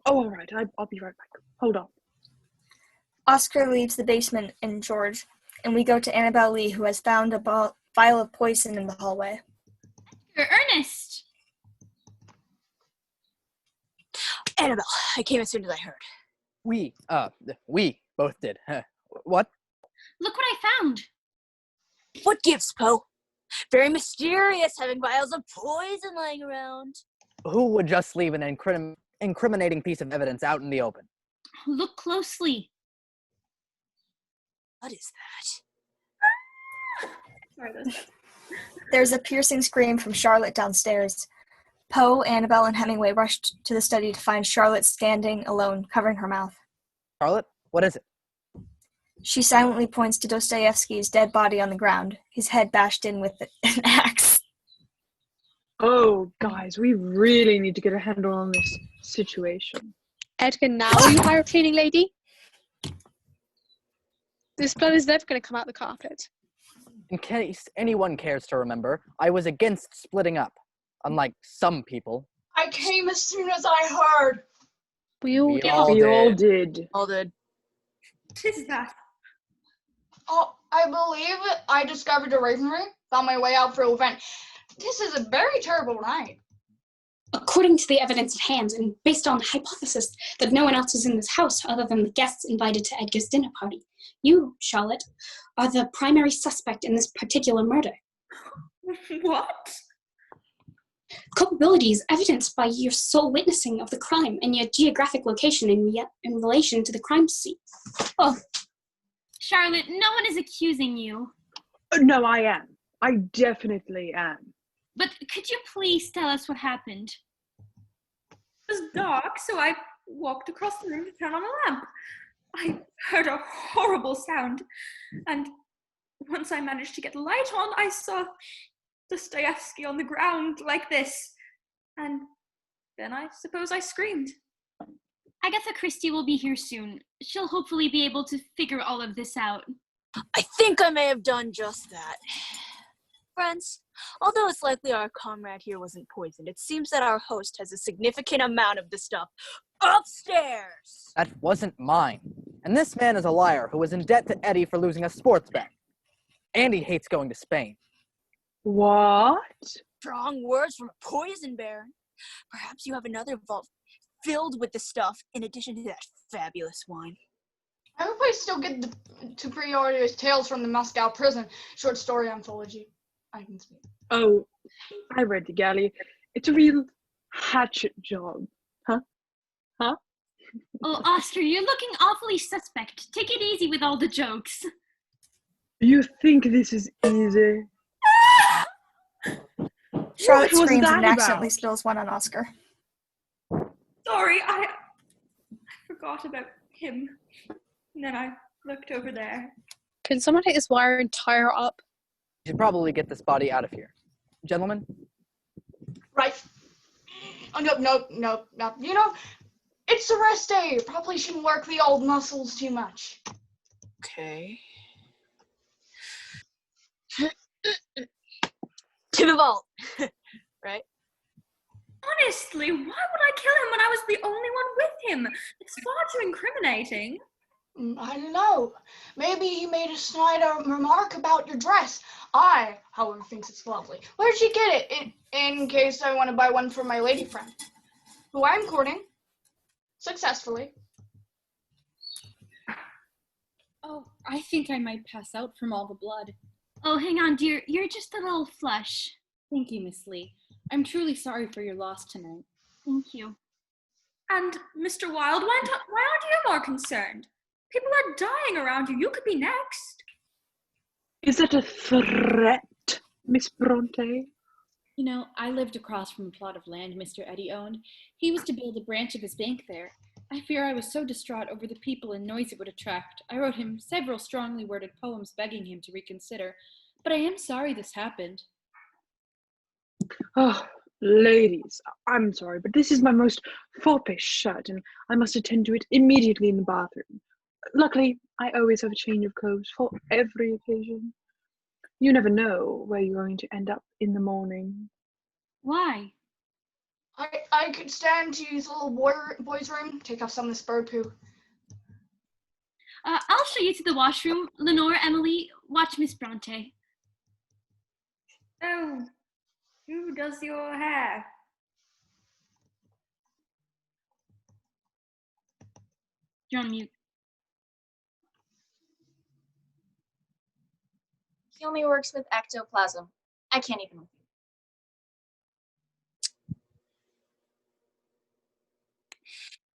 All right. I'll be right back. Hold on. Oscar leaves the basement and George, and we go to Annabelle Lee, who has found a vial of poison in the hallway. Ernest! Annabelle, I came as soon as I heard. We both did. What? Look what I found. What gives, Poe? Very mysterious having vials of poison lying around. Who would just leave an incriminating piece of evidence out in the open? Look closely. What is that? Sorry, Liz. There's a piercing scream from Charlotte downstairs. Poe, Annabelle, and Hemingway rushed to the study to find Charlotte standing alone, covering her mouth. Charlotte, what is it? She silently points to Dostoevsky's dead body on the ground, his head bashed in with an axe. Oh, guys, we really need to get a handle on this situation. Edgar, now you hire a cleaning lady? This blood is never going to come out the carpet. In case anyone cares to remember, I was against splitting up, unlike some people. I came as soon as I heard. We all did. All did. What is that? Oh, I believe I discovered a ravenry, found my way out through a vent. This is a very terrible night. According to the evidence at hand, and based on the hypothesis that no one else is in this house other than the guests invited to Edgar's dinner party, you, Charlotte, are the primary suspect in this particular murder. What? Culpability is evidenced by your sole witnessing of the crime and your geographic location in relation to the crime scene. Oh, Charlotte, no one is accusing you. No, I am. I definitely am. But could you please tell us what happened? It was dark, so I walked across the room to turn on a lamp. I heard a horrible sound, and once I managed to get the light on, I saw Dostoevsky on the ground like this, and then I suppose I screamed. Agatha Christie will be here soon. She'll hopefully be able to figure all of this out. I think I may have done just that. Friends, although it's likely our comrade here wasn't poisoned, it seems that our host has a significant amount of the stuff upstairs. That wasn't mine. And this man is a liar who was in debt to Eddie for losing a sports bet. And he hates going to Spain. What? Strong words from a poison baron. Perhaps you have another vault filled with the stuff in addition to that fabulous wine. I hope I still get to pre-order Tales from the Moscow Prison short story anthology. I can speak. Oh, I read the galley. It's a real hatchet job. Huh? Oh, Oscar, you're looking awfully suspect. Take it easy with all the jokes. You think this is easy? Charlotte What was screams that and accidentally about? spills one on Oscar. Sorry, I forgot about him. And then I looked over there. Can someone take this wire and tie her up? We should probably get this body out of here. Gentlemen? Right. Oh, no. You know, it's a rest day. Probably shouldn't work the old muscles too much. Okay. To the vault. Right? Honestly, why would I kill him when I was the only one with him? It's far too incriminating. I don't know. Maybe he made a snide remark about your dress. I, however, thinks it's lovely. Where'd you get it? In case I want to buy one for my lady friend, who I'm courting successfully. Oh, I think I might pass out from all the blood. Oh, hang on, dear. You're just a little flush. Thank you, Miss Lee. I'm truly sorry for your loss tonight. Thank you. And Mr. Wilde, why aren't you more concerned? People are dying around you. You could be next. Is that a threat, Miss Bronte? You know, I lived across from a plot of land Mr. Eddie owned. He was to build a branch of his bank there. I fear I was so distraught over the people and noise it would attract. I wrote him several strongly worded poems begging him to reconsider. But I am sorry this happened. Oh, ladies, I'm sorry, but this is my most foppish shirt, and I must attend to it immediately in the bathroom. Luckily, I always have a change of clothes for every occasion. You never know where you're going to end up in the morning. Why? I could stand to use the little boy's room, take off some of this bird poo. I'll show you to the washroom. Lenore, Emily, watch Miss Bronte. Oh, who does your hair? You're on mute. He only works with ectoplasm. I can't even with you.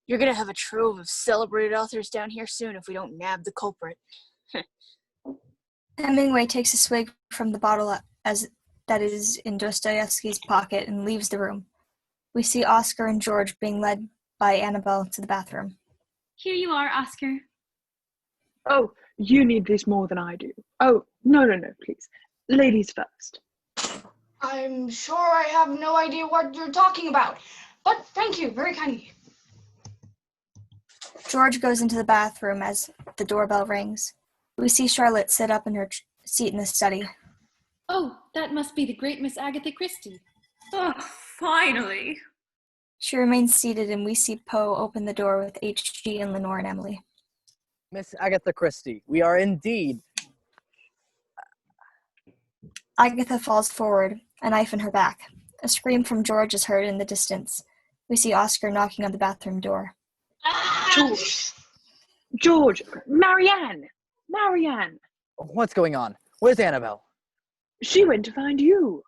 You're gonna have a trove of celebrated authors down here soon if we don't nab the culprit. Hemingway takes a swig from the bottle that is in Dostoevsky's pocket and leaves the room. We see Oscar and George being led by Annabelle to the bathroom. Here you are, Oscar. Oh, you need this more than I do. Oh, no, please. Ladies first. I'm sure I have no idea what you're talking about, but thank you, very kind of you. George goes into the bathroom as the doorbell rings. We see Charlotte sit up in her seat in the study. Oh, that must be the great Miss Agatha Christie. Oh, finally. She remains seated, and we see Poe open the door with H.G. and Lenore and Emily. Miss Agatha Christie, we are indeed. Agatha falls forward, a knife in her back. A scream from George is heard in the distance. We see Oscar knocking on the bathroom door. George! Marianne! What's going on? Where's Annabelle? She went to find you.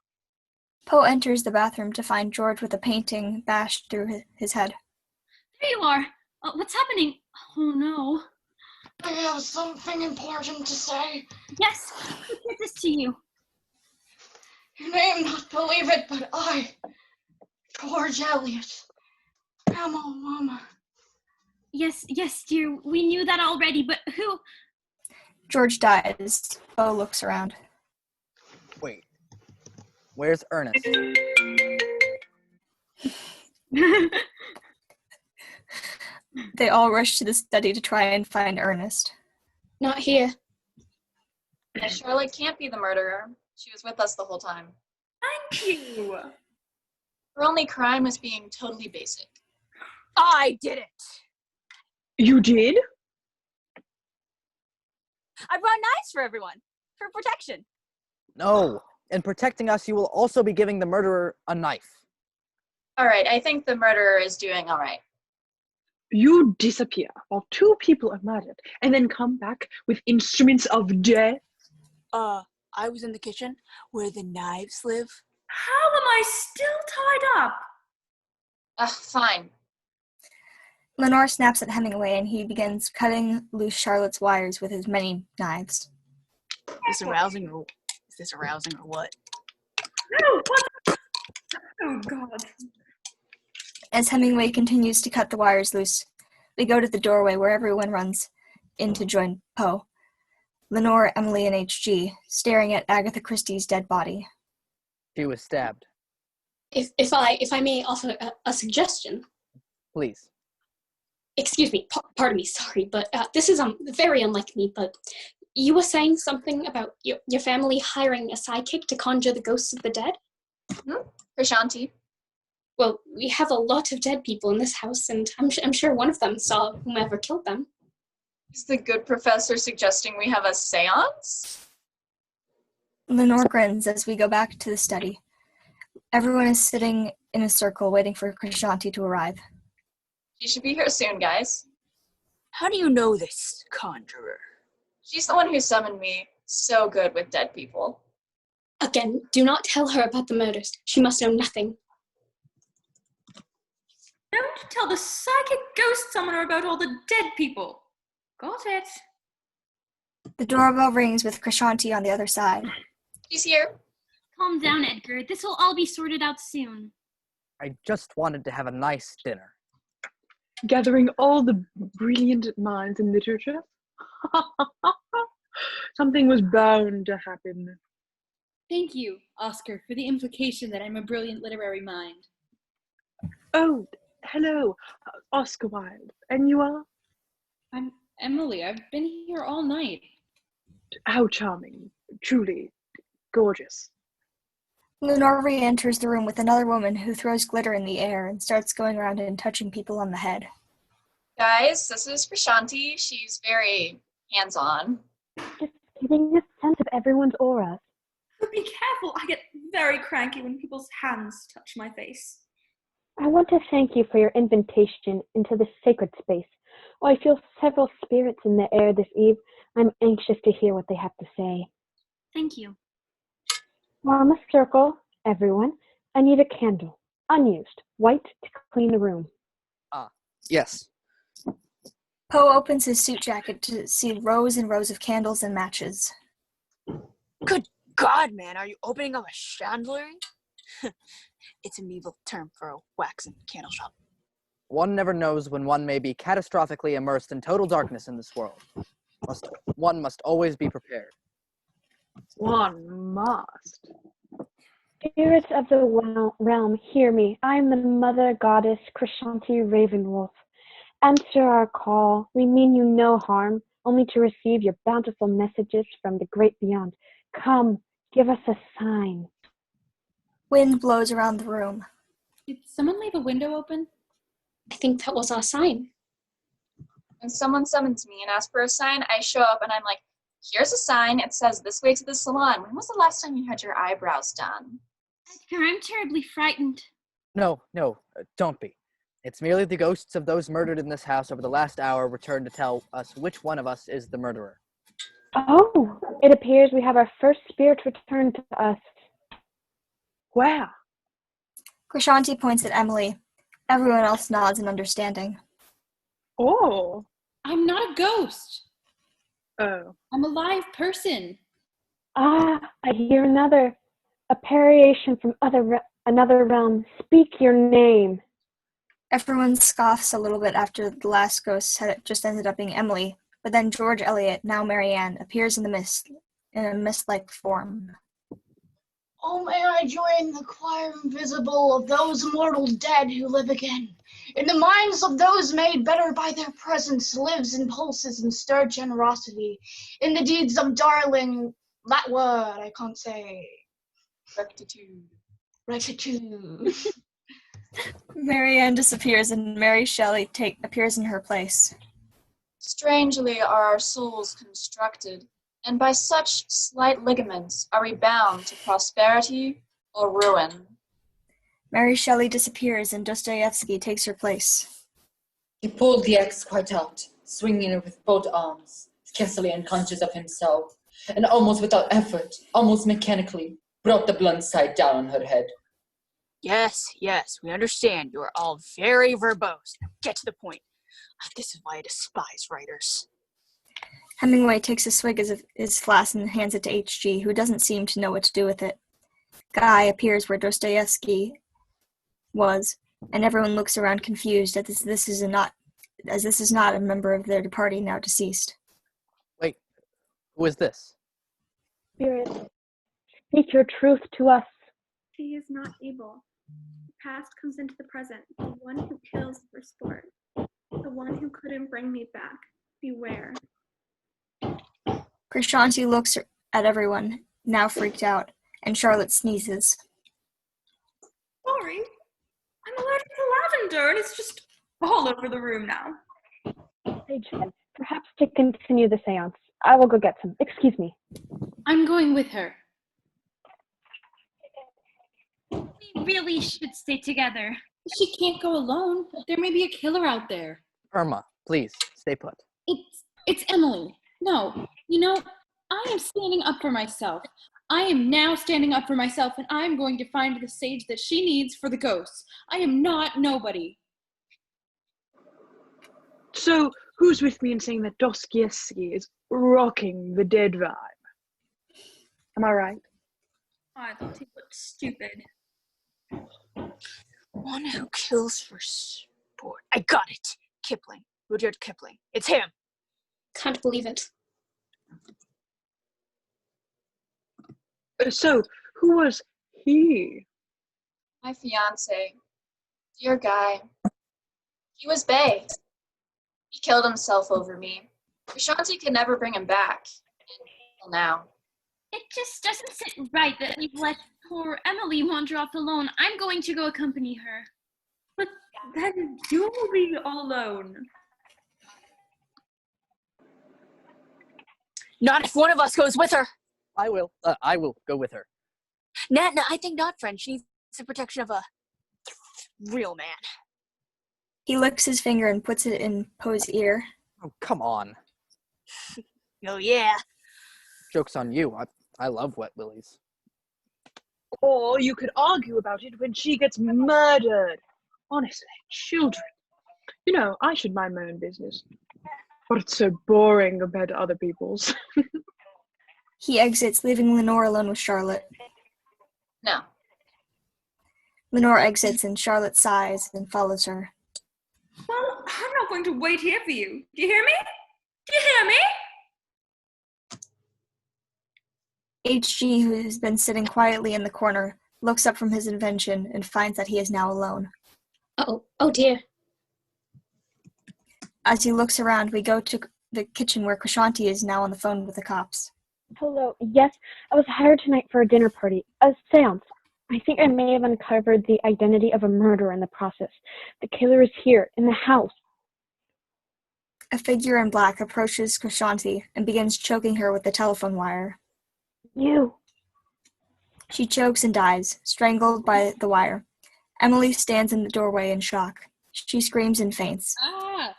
Poe enters the bathroom to find George with a painting bashed through his head. There you are. What's happening? Oh, no. I have something important to say. Yes, who did this to you? You may not believe it, but I, George Eliot, am a woman. Yes, dear. We knew that already, but who? George dies. Poe looks around. Wait. Where's Ernest? They all rush to the study to try and find Ernest. Not here. Yeah, Charlotte can't be the murderer. She was with us the whole time. Thank you. Her only crime was being totally basic. I did it! You did? I brought knives for everyone, for protection. No. In protecting us, you will also be giving the murderer a knife. All right, I think the murderer is doing all right. You disappear while two people are murdered and then come back with instruments of death? I was in the kitchen where the knives live. How am I still tied up? Fine. Lenore snaps at Hemingway and he begins cutting loose Charlotte's wires with his many knives. Is this arousing or what? No, what? Oh, God. As Hemingway continues to cut the wires loose, We go to the doorway where everyone runs in to join Poe. Lenore, Emily, and HG, staring at Agatha Christie's dead body. She was stabbed. If I may offer a suggestion. Please. Excuse me, pardon me, sorry, but this is very unlike me, but you were saying something about your family hiring a sidekick to conjure the ghosts of the dead? Krishanti. Well, we have a lot of dead people in this house, and I'm sure one of them saw whomever killed them. Is the good professor suggesting we have a seance? Lenore grins as we go back to the study. Everyone is sitting in a circle waiting for Krishanti to arrive. She should be here soon, guys. How do you know this, conjurer? She's the one who summoned me. So good with dead people. Again, do not tell her about the murders. She must know nothing. Don't tell the psychic ghost summoner about all the dead people. Got it. The doorbell rings with Krishanti on the other side. She's here. Calm down, Edgar. This will all be sorted out soon. I just wanted to have a nice dinner. Gathering all the brilliant minds in literature. Something was bound to happen. Thank you, Oscar, for the implication that I'm a brilliant literary mind. Oh, hello, Oscar Wilde. And you are? I'm Emily. I've been here all night. How charming. Truly gorgeous. Lenore re-enters the room with another woman who throws glitter in the air and starts going around and touching people on the head. Guys, this is Krishanti. She's very hands-on. Just getting a sense of everyone's aura. Be careful. I get very cranky when people's hands touch my face. I want to thank you for your invitation into this sacred space. While I feel several spirits in the air this eve, I'm anxious to hear what they have to say. Thank you. Form a circle, everyone. I need a candle, unused, white, to clean the room. Yes. Poe opens his suit jacket to see rows and rows of candles and matches. Good God, man, are you opening up a chandlery? It's a medieval term for a wax and candle shop. One never knows when one may be catastrophically immersed in total darkness in this world. One must always be prepared. One must. Spirits of the realm, hear me. I am the mother goddess Krishanti Ravenwolf. Answer our call. We mean you no harm, only to receive your bountiful messages from the great beyond. Come, give us a sign. Wind blows around the room. Did someone leave a window open? I think that was our sign. When someone summons me and asks for a sign, I show up and I'm like, here's a sign. It says this way to the salon. When was the last time you had your eyebrows done? Edgar, I'm terribly frightened. No, don't be. It's merely the ghosts of those murdered in this house over the last hour returned to tell us which one of us is the murderer. Oh, it appears we have our first spirit return to us. Where? Krishanti points at Emily. Everyone else nods in understanding. Oh. I'm not a ghost. Oh. I'm a live person. Ah, I hear another. A variation from another realm. Speak your name. Everyone scoffs a little bit after the last ghost had just ended up being Emily, but then George Eliot, now Marianne, appears in the mist, in a mist-like form. Oh, may I join the choir invisible of those immortal dead who live again. In the minds of those made better by their presence lives and pulses and stirred generosity. In the deeds of darling, that word I can't say. Rectitude. Marianne disappears and Mary Shelley appears in her place. Strangely are our souls constructed, and by such slight ligaments are we bound to prosperity or ruin. Mary Shelley disappears and Dostoevsky takes her place. He pulled the axe quite out, swinging it with both arms, scarcely unconscious of himself, and almost without effort, almost mechanically, brought the blunt side down on her head. Yes, we understand. You are all very verbose. Now get to the point. This is why I despise writers. Hemingway takes a swig of his flask and hands it to H.G., who doesn't seem to know what to do with it. Guy appears where Dostoevsky was, and everyone looks around confused as this is as this is not a member of their party now deceased. Wait, who is this? Spirit, speak your truth to us. She is not evil. The past comes into the present. The one who kills for sport. The one who couldn't bring me back. Beware. Krishanti looks at everyone, now freaked out, and Charlotte sneezes. Sorry. I'm allergic to lavender, and it's just all over the room now. Sage then, perhaps to continue the seance. I will go get some. Excuse me. I'm going with her. We really should stay together. She can't go alone. There may be a killer out there. Irma, please, stay put. It's Emily. No, you know, I am standing up for myself. I am now standing up for myself, and I'm going to find the sage that she needs for the ghosts. I am not nobody. So, who's with me in saying that Dostoevsky is rocking the dead vibe? Am I right? I thought he looked stupid. One who kills for sport. I got it. Kipling. Rudyard Kipling. It's him. Can't believe it. So, who was he? My fiance. Dear guy. He was Bay. He killed himself over me. Krishanti could never bring him back. Until now. It just doesn't sit right that we've let poor Emily wander off alone. I'm going to go accompany her. But then you'll be all alone. Not if one of us goes with her. I will go with her. Nah, I think not, friend. She needs the protection of a real man. He licks his finger and puts it in Poe's ear. Oh, come on. Oh, yeah. Joke's on you. I love wet willies. Or you could argue about it when she gets murdered. Honestly, children. You know, I should mind my own business. But it's so boring compared to other people's. He exits, leaving Lenore alone with Charlotte. No. Lenore exits and Charlotte sighs and follows her. Well, I'm not going to wait here for you. Do you hear me? Do you hear me? HG, who has been sitting quietly in the corner, looks up from his invention and finds that he is now alone. Oh dear. As he looks around, we go to the kitchen where Krishanti is now on the phone with the cops. Hello. Yes, I was hired tonight for a dinner party. A seance. I think I may have uncovered the identity of a murderer in the process. The killer is here, in the house. A figure in black approaches Krishanti and begins choking her with the telephone wire. You. She chokes and dies, strangled by the wire. Emily stands in the doorway in shock. She screams and faints. Ah!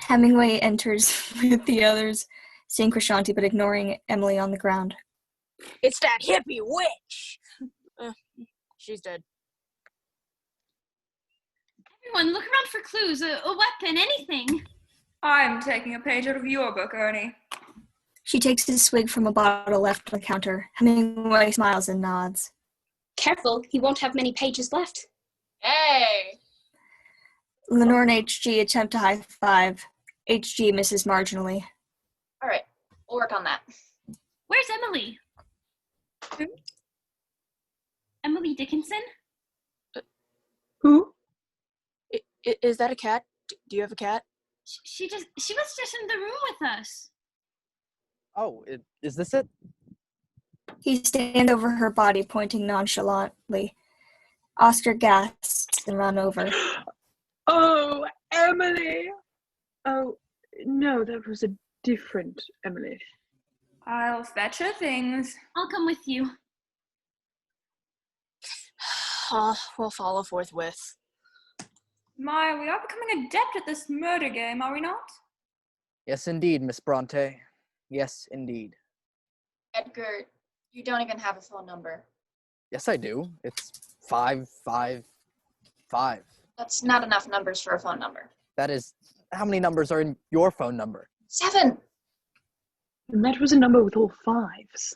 Hemingway enters with the others, seeing Krishanti but ignoring Emily on the ground. It's that hippie witch! She's dead. Everyone, look around for clues, a weapon, anything. I'm taking a page out of your book, Ernie. She takes a swig from a bottle left on the counter. Hemingway smiles and nods. Careful, he won't have many pages left. Hey! Lenore and HG attempt to high five. HG misses marginally. All right, we'll work on that. Where's Emily? Emily Dickinson? Who? Is that a cat? Do you have a cat? She was just in the room with us. Oh, is this it? He stands over her body, pointing nonchalantly. Oscar gasps and runs over. Oh, Emily! Oh, no, that was a different Emily. I'll fetch her things. I'll come with you. We'll follow forthwith. My, we are becoming adept at this murder game, are we not? Yes, indeed, Miss Bronte. Yes, indeed. Edgar, you don't even have a phone number. Yes, I do. It's 555. That's not enough numbers for a phone number. That is, how many numbers are in your phone number? 7! And that was a number with all 5s.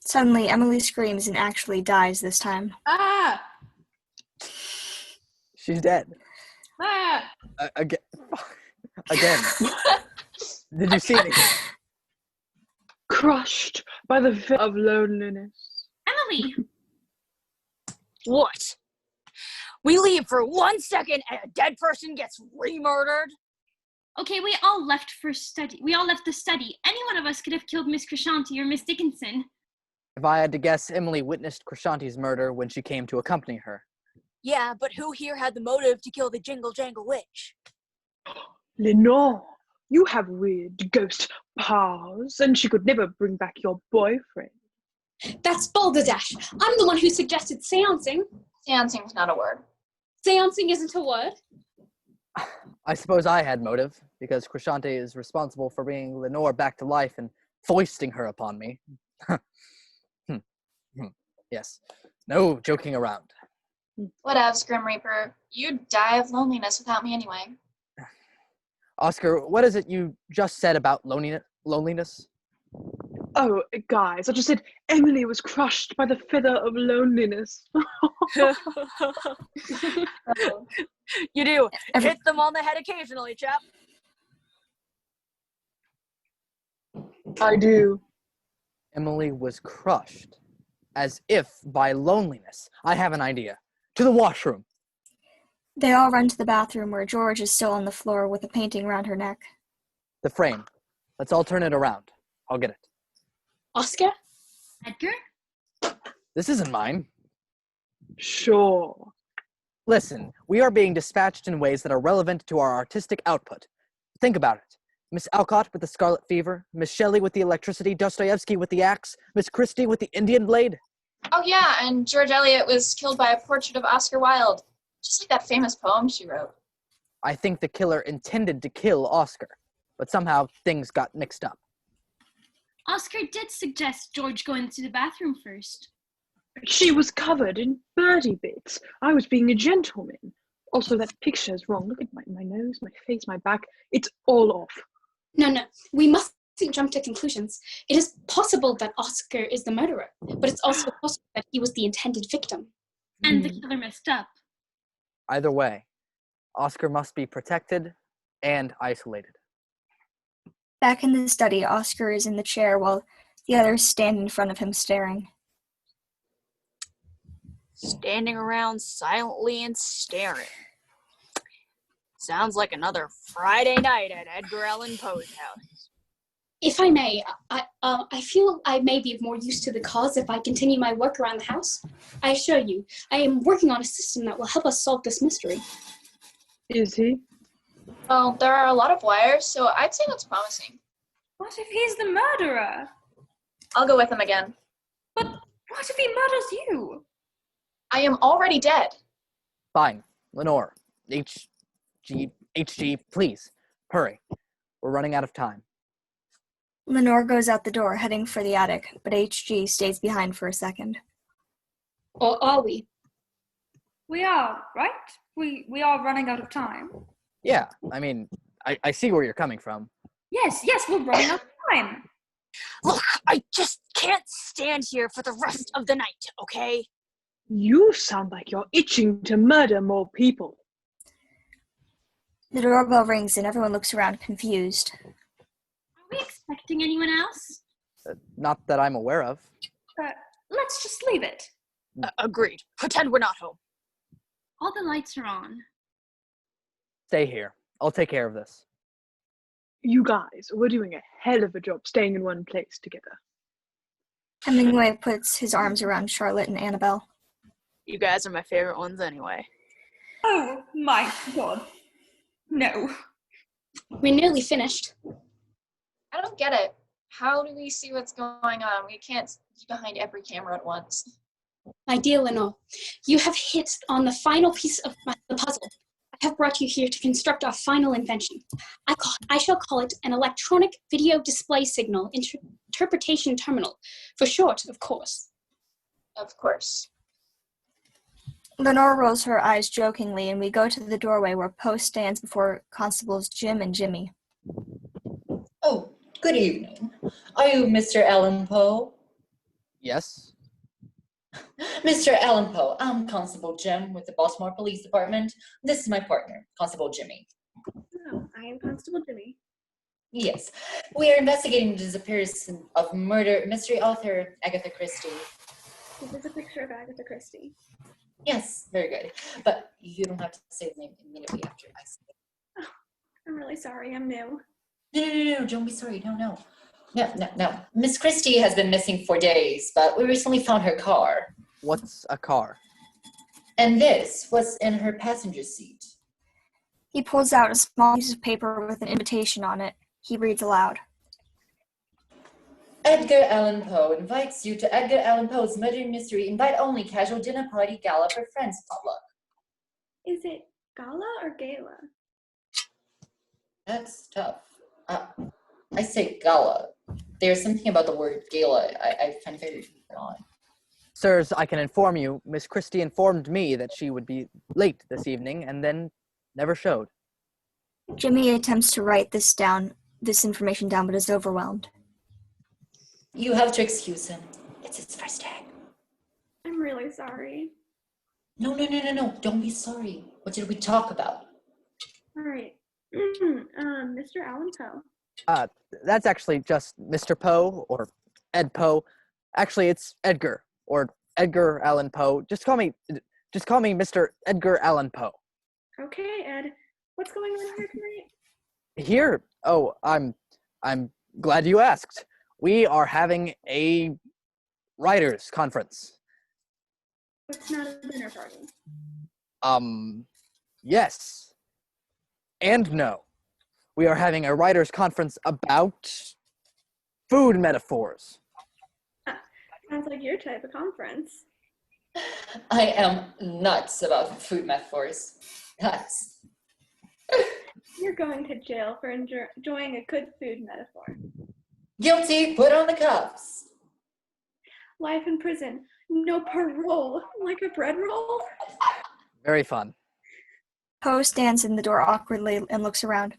Suddenly, Emily screams and actually dies this time. Ah! She's dead. Ah! Again. Again. Did you see anything? Crushed by the fit of loneliness. Emily! What? We leave for 1 second and a dead person gets re-murdered? Okay, we all left for study. We all left the study. Any one of us could have killed Miss Crescenty or Miss Dickinson. If I had to guess, Emily witnessed Crescenty's murder when she came to accompany her. Yeah, but who here had the motive to kill the Jingle Jangle Witch? Lenore, you have weird ghost powers, and she could never bring back your boyfriend. That's balderdash. I'm the one who suggested seancing. Seancing's not a word. Seancing isn't a word. I suppose I had motive, because Crescenty is responsible for bringing Lenore back to life and foisting her upon me. Yes, no joking around. Whatevs, Grim Reaper. You'd die of loneliness without me anyway. Oscar, what is it you just said about loneliness? Oh, guys, I just said Emily was crushed by the feather of loneliness. You do. Hit them on the head occasionally, chap. I do. Emily was crushed, as if by loneliness. I have an idea. To the washroom. They all run to the bathroom where George is still on the floor with a painting around her neck. The frame. Let's all turn it around. I'll get it. Oscar? Edgar? This isn't mine. Sure. Listen, we are being dispatched in ways that are relevant to our artistic output. Think about it. Miss Alcott with the scarlet fever, Miss Shelley with the electricity, Dostoevsky with the axe, Miss Christie with the Indian blade. Oh yeah, and George Eliot was killed by a portrait of Oscar Wilde. Just like that famous poem she wrote. I think the killer intended to kill Oscar, but somehow things got mixed up. Oscar did suggest George go into the bathroom first. She was covered in birdie bits. I was being a gentleman. Also, that picture's wrong. Look at my nose, my face, my back. It's all off. No. We mustn't jump to conclusions. It is possible that Oscar is the murderer, but it's also possible that he was the intended victim. And the killer messed up. Either way, Oscar must be protected and isolated. Back in the study, Oscar is in the chair while the others stand in front of him staring. Standing around silently and staring. Sounds like another Friday night at Edgar Allan Poe's house. If I may, I feel I may be more used to the cause if I continue my work around the house. I assure you, I am working on a system that will help us solve this mystery. Is he? Well, there are a lot of wires, so I'd say that's promising. What if he's the murderer? I'll go with him again. But what if he murders you? I am already dead. Fine. Lenore. HG, please. Hurry. We're running out of time. Lenore goes out the door, heading for the attic, but HG stays behind for a second. Or are we? We are, right? We are running out of time. Yeah, I mean, I see where you're coming from. Yes, we're running out of time. Look, I just can't stand here for the rest of the night, okay? You sound like you're itching to murder more people. The doorbell rings and everyone looks around confused. Are we expecting anyone else? Not that I'm aware of. Let's just leave it. Agreed. Pretend we're not home. All the lights are on. Stay here. I'll take care of this. You guys were doing a hell of a job staying in one place together. Hemingway puts his arms around Charlotte and Annabelle. You guys are my favorite ones anyway. Oh my god. No. We're nearly finished. I don't get it. How do we see what's going on? We can't be behind every camera at once. My dear Lenore, you have hit on the final piece of the puzzle. I have brought you here to construct our final invention. I shall call it an electronic video display signal interpretation terminal. For short, of course. Of course. Lenore rolls her eyes jokingly, and we go to the doorway where Poe stands before Constables Jim and Jimmy. Oh, good evening. Are you Mr. Allan Poe? Yes. Mr. Allen Poe, I'm Constable Jim with the Baltimore Police Department. This is my partner, Constable Jimmy. Oh, I am Constable Jimmy. Yes, we are investigating the disappearance of murder mystery author Agatha Christie. This is a picture of Agatha Christie. Yes, very good. But you don't have to say the name immediately after I say it. Oh, I'm really sorry, I'm new. No, don't be sorry. No. Miss Christie has been missing for days, but we recently found her car. What's a car? And this was in her passenger seat. He pulls out a small piece of paper with an invitation on it. He reads aloud. Edgar Allan Poe invites you to Edgar Allan Poe's murder mystery invite only casual dinner party gala for friends potluck. Is it gala or gala? That's tough. I say gala. There's something about the word gala I find very odd. Sirs, I can inform you, Miss Christie informed me that she would be late this evening and then never showed. Jimmy attempts to write this information down, but is overwhelmed. You have to excuse him. It's his first day. I'm really sorry. No. Don't be sorry. What did we talk about? All right. Mr. Allan Poe. That's actually just Mr. Poe or Ed Poe. Actually, it's Edgar or Edgar Allan Poe. Just call me Mr. Edgar Allan Poe. Okay, Ed. What's going on here tonight? Here? Oh, I'm glad you asked. We are having a writers' conference. It's not a dinner party. Yes. And no. We are having a writers' conference about food metaphors. Sounds like your type of conference. I am nuts about food metaphors. Nuts. You're going to jail for enjoying a good food metaphor. Guilty, put on the cuffs. Life in prison, no parole, like a bread roll. Very fun. Poe stands in the door awkwardly and looks around.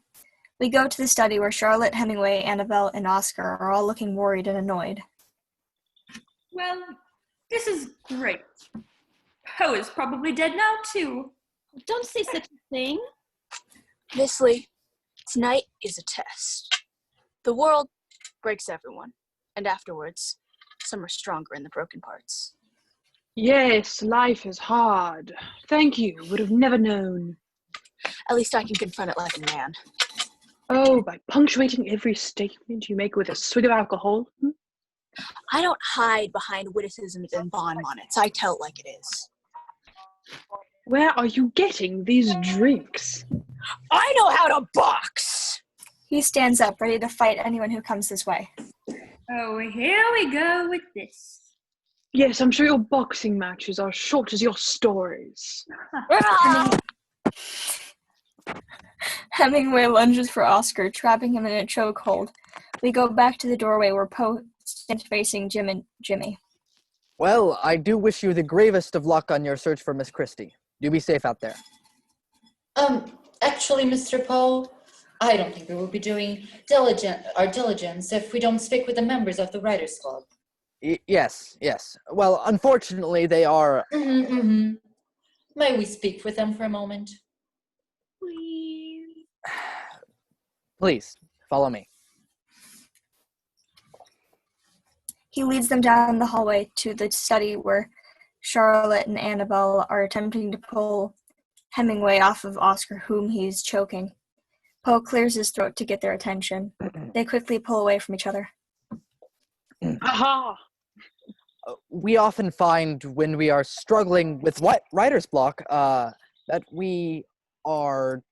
We go to the study where Charlotte, Hemingway, Annabelle, and Oscar are all looking worried and annoyed. Well, this is great. Poe is probably dead now, too. Don't say such a thing. Miss Lee, tonight is a test. The world breaks everyone, and afterwards, some are stronger in the broken parts. Yes, life is hard. Thank you, would have never known. At least I can confront it like a man. Oh, by punctuating every statement you make with a swig of alcohol? I don't hide behind witticisms and bonbonnets. I tell it like it is. Where are you getting these drinks? I know how to box! He stands up, ready to fight anyone who comes his way. Oh, here we go with this. Yes, I'm sure your boxing matches are short as your stories. Hemingway lunges for Oscar, trapping him in a chokehold. We go back to the doorway where Poe stands facing Jim and Jimmy. Well, I do wish you the gravest of luck on your search for Miss Christie. Do be safe out there. Actually, Mr. Poe, I don't think we will be doing our diligence if we don't speak with the members of the Writers' Club. Yes. Well, unfortunately, they are... May we speak with them for a moment? Please. Please, follow me. He leads them down the hallway to the study where Charlotte and Annabelle are attempting to pull Hemingway off of Oscar, whom he's choking. Poe clears his throat to get their attention. They quickly pull away from each other. Aha! We often find when we are struggling with writer's block that we are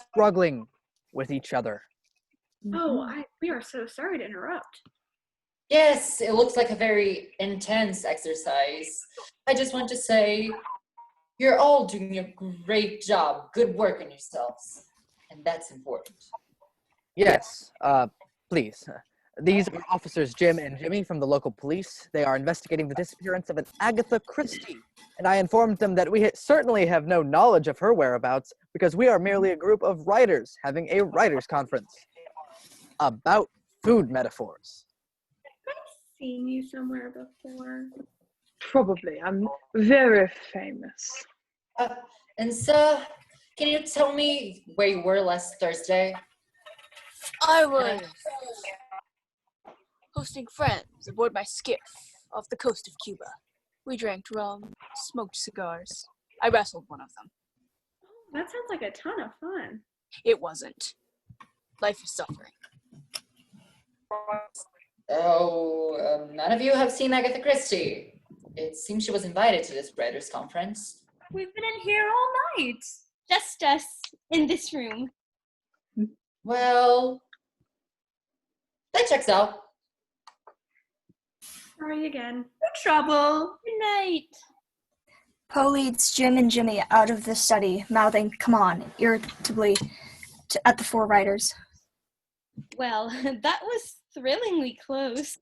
struggling with each other. Oh, we are so sorry to interrupt. Yes, it looks like a very intense exercise. I just want to say, you're all doing a great job. Good work on yourselves. And that's important. Yes, please. These are Officers Jim and Jimmy from the local police. They are investigating the disappearance of an Agatha Christie. And I informed them that we certainly have no knowledge of her whereabouts because we are merely a group of writers having a writers' conference about food metaphors. I've seen you somewhere before. Probably. I'm very famous. And sir, can you tell me where you were last Thursday? I was hosting friends aboard my skiff off the coast of Cuba. We drank rum, smoked cigars. I wrestled one of them. That sounds like a ton of fun. It wasn't. Life is suffering. Oh, none of you have seen Agatha Christie. It seems she was invited to this writers' conference. We've been in here all night. Just us in this room. Well, that checks out. Sorry again. No trouble. Good night. Poe leads Jim and Jimmy out of the study, mouthing, "Come on," irritably at the four writers. Well, that was thrillingly close.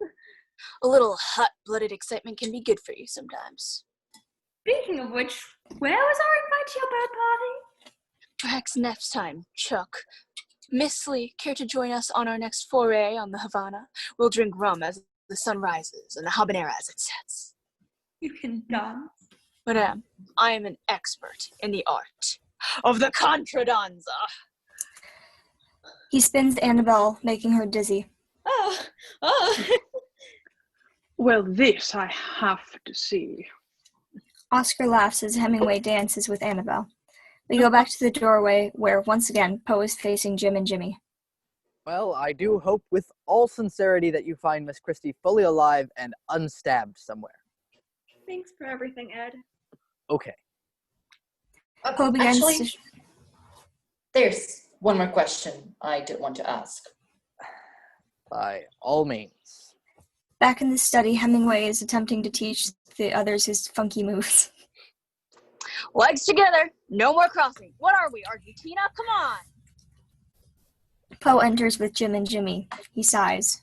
A little hot-blooded excitement can be good for you sometimes. Speaking of which, where was our invite to your bird party? Perhaps next time, Chuck. Miss Lee, care to join us on our next foray on the Havana? We'll drink rum as the sun rises and the habanera as it sets. You can dance. Madame, I am an expert in the art of the contradanza. He spins Annabelle, making her dizzy. Oh. Well, this I have to see. Oscar laughs as Hemingway dances with Annabelle. We go back to the doorway where, once again, Poe is facing Jim and Jimmy. Well, I do hope with all sincerity that you find Miss Christie fully alive and unstabbed somewhere. Thanks for everything, Ed. Okay. Poe begins Actually, to... there's one more question I did want to ask. By all means. Back in the study, Hemingway is attempting to teach the others his funky moves. Legs together. No more crossing. What are we, Argentina? Come on. Poe enters with Jim and Jimmy. He sighs.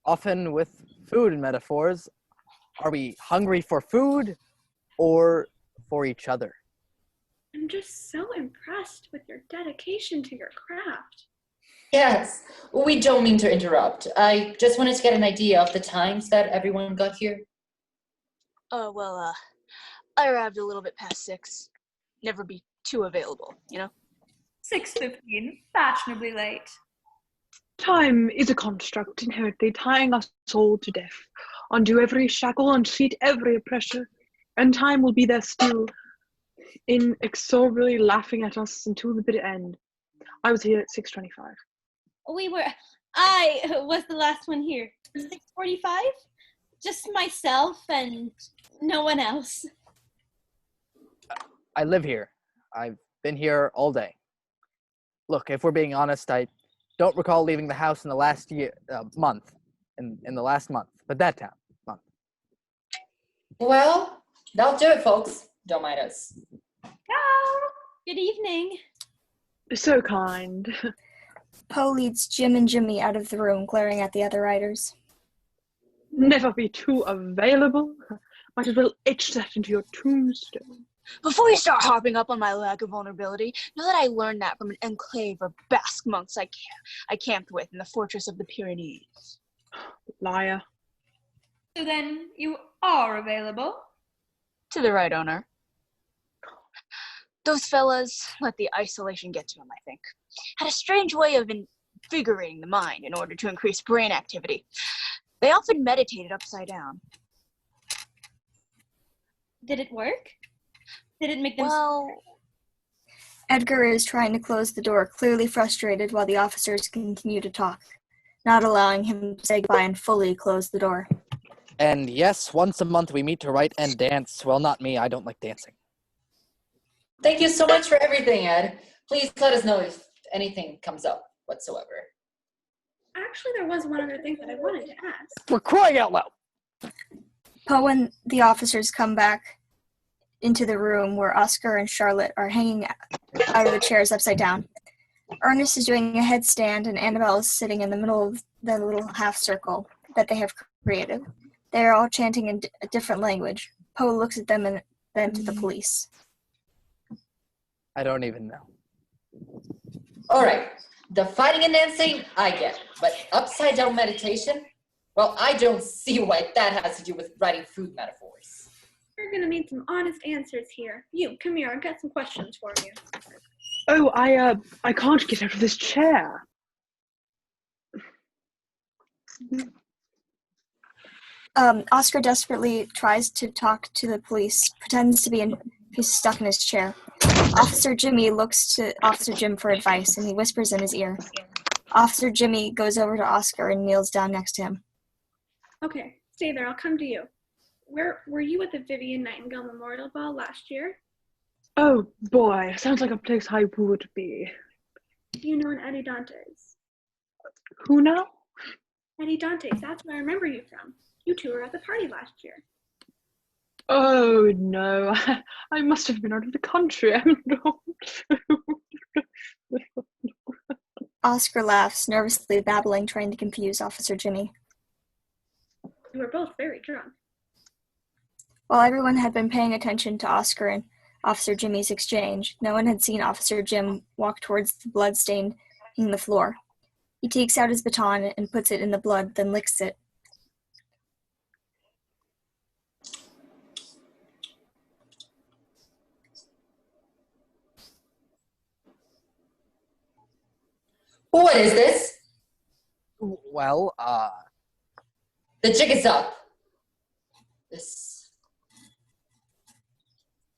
Often with food and metaphors, are we hungry for food or for each other? I'm just so impressed with your dedication to your craft. Yes, we don't mean to interrupt. I just wanted to get an idea of the times that everyone got here. Oh, well, I arrived a little bit past 6. Never be too available, you know? 6:15, fashionably late. Time is a construct inherently tying us all to death. Undo every shackle, unseat every pressure, and time will be there still, inexorably laughing at us until the bitter end. I was here at 6:25. I was the last one here. 6:45? Just myself and no one else. I live here. I've been here all day. Look, if we're being honest, I don't recall leaving the house in the last month. In the last month. But that time, month. Well, that'll do it, folks. Don't mind us. Good evening. So kind. Poe leads Jim and Jimmy out of the room, glaring at the other writers. Never be too available. Might as well etch that into your tombstone. Before you start harping up on my lack of vulnerability, know that I learned that from an enclave of Basque monks I camped with in the fortress of the Pyrenees. Liar. So then you are available? To the right owner. Those fellas let the isolation get to them, I think. Had a strange way of invigorating the mind in order to increase brain activity. They often meditated upside down. Did it work? Did it make them... Well... Edgar is trying to close the door, clearly frustrated while the officers continue to talk, not allowing him to say goodbye and fully close the door. And yes, once a month we meet to write and dance. Well, not me. I don't like dancing. Thank you so much for everything, Ed. Please let us know if anything comes up whatsoever. Actually, there was one other thing that I wanted to ask. For crying out loud! Poe and the officers come back into the room where Oscar and Charlotte are hanging out of the chairs upside down. Ernest is doing a headstand and Annabelle is sitting in the middle of the little half circle that they have created. They are all chanting in a different language. Poe looks at them and then to the police. I don't even know. All right, the fighting and dancing, I get. But upside down meditation? Well, I don't see what that has to do with writing food metaphors. We're gonna need some honest answers here. You, come here, I've got some questions for you. Oh, I can't get out of this chair. Oscar desperately tries to talk to the police, pretends to be he's stuck in his chair. Officer Jimmy looks to Officer Jim for advice, and he whispers in his ear. Officer Jimmy goes over to Oscar and kneels down next to him. Okay, stay there, I'll come to you. Where were you at the Vivian Nightingale Memorial Ball last year? Oh boy, sounds like a place I would be. Do you know an Eddie Dantes? Who now? Eddie Dantes, that's where I remember you from. You two were at the party last year. Oh no, I must have been out of the country. Oscar laughs, nervously babbling, trying to confuse Officer Jimmy. You were both very drunk. While everyone had been paying attention to Oscar and Officer Jimmy's exchange, no one had seen Officer Jim walk towards the blood stain in the floor. He takes out his baton and puts it in the blood, then licks it. What is this? Well, The jig is up. This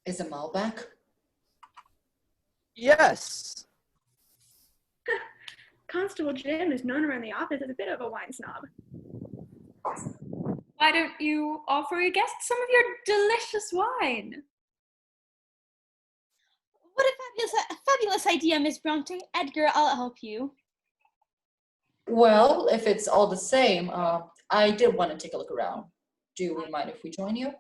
is a Malbec? Yes. Constable Jim is known around the office as a bit of a wine snob. Why don't you offer your guests some of your delicious wine? What a fabulous idea, Miss Bronte. Edgar, I'll help you. Well, if it's all the same, I did want to take a look around. Do you mind if we join you?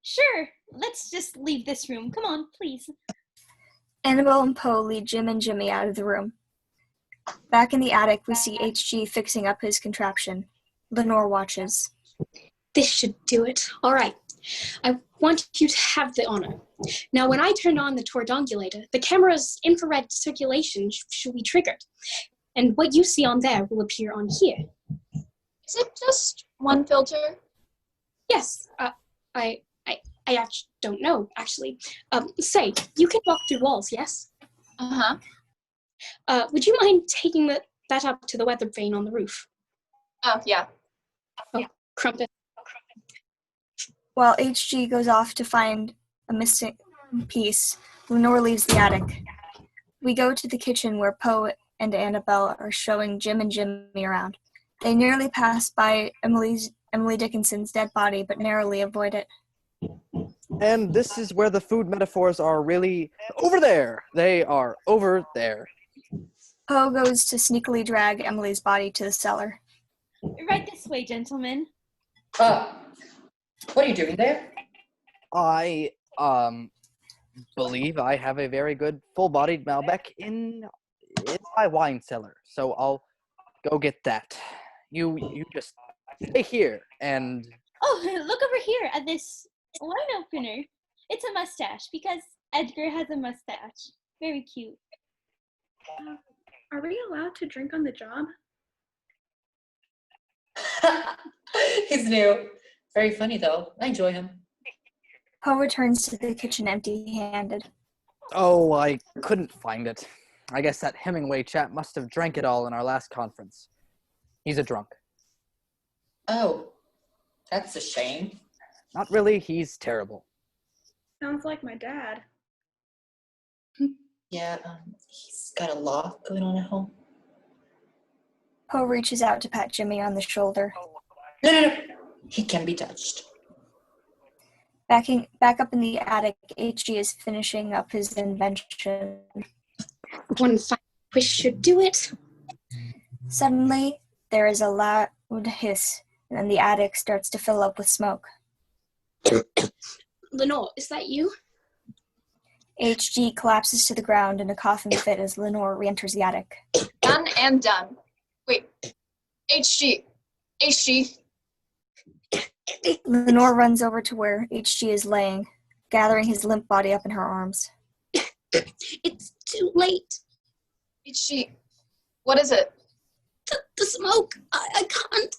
Sure. Let's just leave this room. Come on, please. Annabelle and Poe lead Jim and Jimmy out of the room. Back in the attic, we see HG fixing up his contraption. Lenore watches. This should do it. All right. I want you to have the honor. Now, when I turn on the tordongulator, the camera's infrared circulation should be triggered. And what you see on there will appear on here. Is it just one filter? Yes. I actually don't know, actually. Say, you can walk through walls, yes? Uh-huh. Would you mind taking that up to the weather vane on the roof? Oh, yeah. Oh, crumpet. While HG goes off to find a missing piece, Lenore leaves the attic. We go to the kitchen where Poe and Annabelle are showing Jim and Jimmy around. They nearly pass by Emily Dickinson's dead body, but narrowly avoid it. And this is where the food metaphors are really over there. They are over there. Poe goes to sneakily drag Emily's body to the cellar. Right this way, gentlemen. What are you doing there? I, believe I have a very good full-bodied Malbec in my wine cellar, so I'll go get that. You just stay here, and... Oh, look over here at this wine opener. It's a mustache, because Edgar has a mustache. Very cute. Are we allowed to drink on the job? He's new. Very funny, though. I enjoy him. Poe returns to the kitchen empty-handed. Oh, I couldn't find it. I guess that Hemingway chap must have drank it all in our last conference. He's a drunk. Oh, that's a shame. Not really, he's terrible. Sounds like my dad. Yeah, he's got a lot going on at home. Poe reaches out to pat Jimmy on the shoulder. No. He can be touched. Back up in the attic, HG is finishing up his invention. One final push should do it. Suddenly, there is a loud hiss, and then the attic starts to fill up with smoke. Lenore, is that you? HG collapses to the ground in a coughing fit as Lenore re-enters the attic. Done and done. Wait. HG. Lenore runs over to where HG is laying, gathering his limp body up in her arms. It's too late. HG. What is it? The smoke. I can't.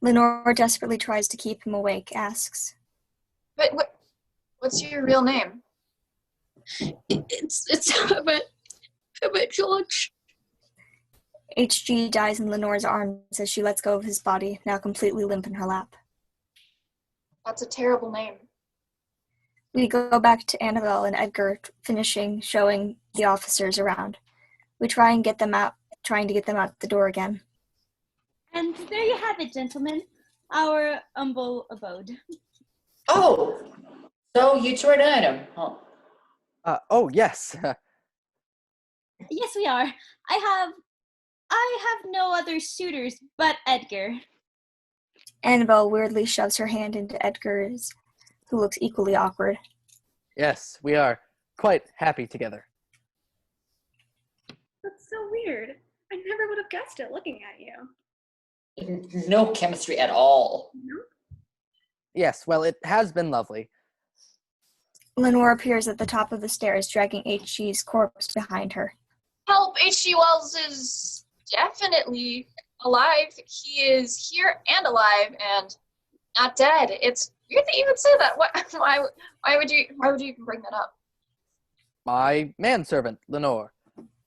Lenore desperately tries to keep him awake, asks, But what's your real name? It's Herbert George. HG dies in Lenore's arms as she lets go of his body, now completely limp in her lap. That's a terrible name. We go back to Annabelle and Edgar finishing showing the officers around. We try and get them out, trying to get them out the door again. And there you have it, gentlemen. Our humble abode. Oh, so you toured an item, huh? Oh, yes. Yes, we are. I have no other suitors but Edgar. Annabelle weirdly shoves her hand into Edgar's, who looks equally awkward. Yes, we are quite happy together. That's so weird. I never would have guessed it looking at you. No chemistry at all. Yes, well, it has been lovely. Lenore appears at the top of the stairs, dragging HG's corpse behind her. Help! H.G. Wells is definitely alive. He is here and alive and not dead. It's weird that you would say that. Why would you even bring that up? My manservant, Lenore.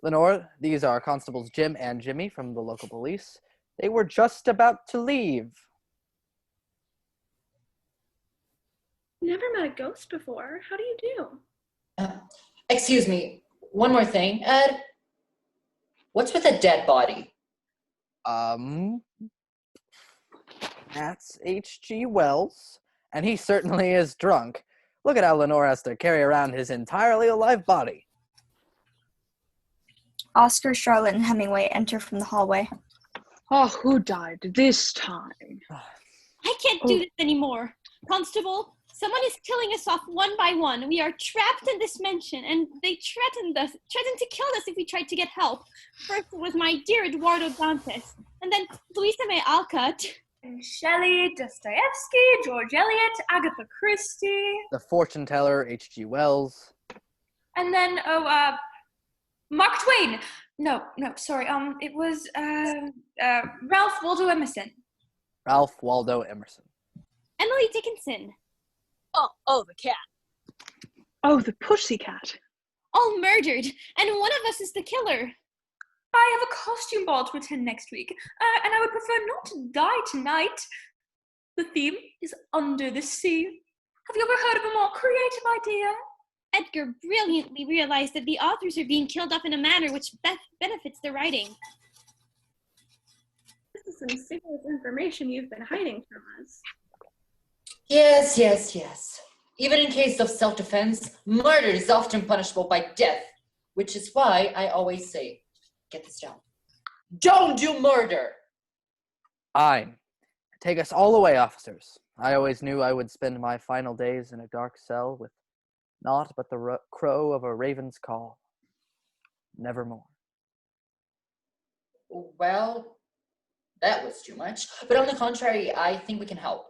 Lenore, these are Constables Jim and Jimmy from the local police. They were just about to leave. Never met a ghost before. How do you do? Excuse me, one more thing, Ed. What's with a dead body? That's H.G. Wells, and he certainly is drunk. Look at how Lenore has to carry around his entirely alive body. Oscar, Charlotte, and Hemingway enter from the hallway. Oh, who died this time? I can't do this anymore. Constable, someone is killing us off one by one. We are trapped in this mansion, and they threatened to kill us if we tried to get help. First it was my dear Eduardo Dantes, and then Louisa May Alcott. And Shelley, Dostoevsky, George Eliot, Agatha Christie. The fortune teller, H.G. Wells. And then, Mark Twain. No, sorry. It was, Ralph Waldo Emerson. Ralph Waldo Emerson. Emily Dickinson. Oh, the cat. Oh, the pussycat. All murdered, and one of us is the killer. I have a costume ball to attend next week, and I would prefer not to die tonight. The theme is Under the Sea. Have you ever heard of a more creative idea? Edgar brilliantly realized that the authors are being killed off in a manner which benefits the writing. This is some serious information you've been hiding from us. Yes. Even in case of self-defense, murder is often punishable by death, which is why I always say, get this down. Don't do murder! Fine. Take us all away, officers. I always knew I would spend my final days in a dark cell with naught but the crow of a raven's call. Nevermore. Well, that was too much. But on the contrary, I think we can help.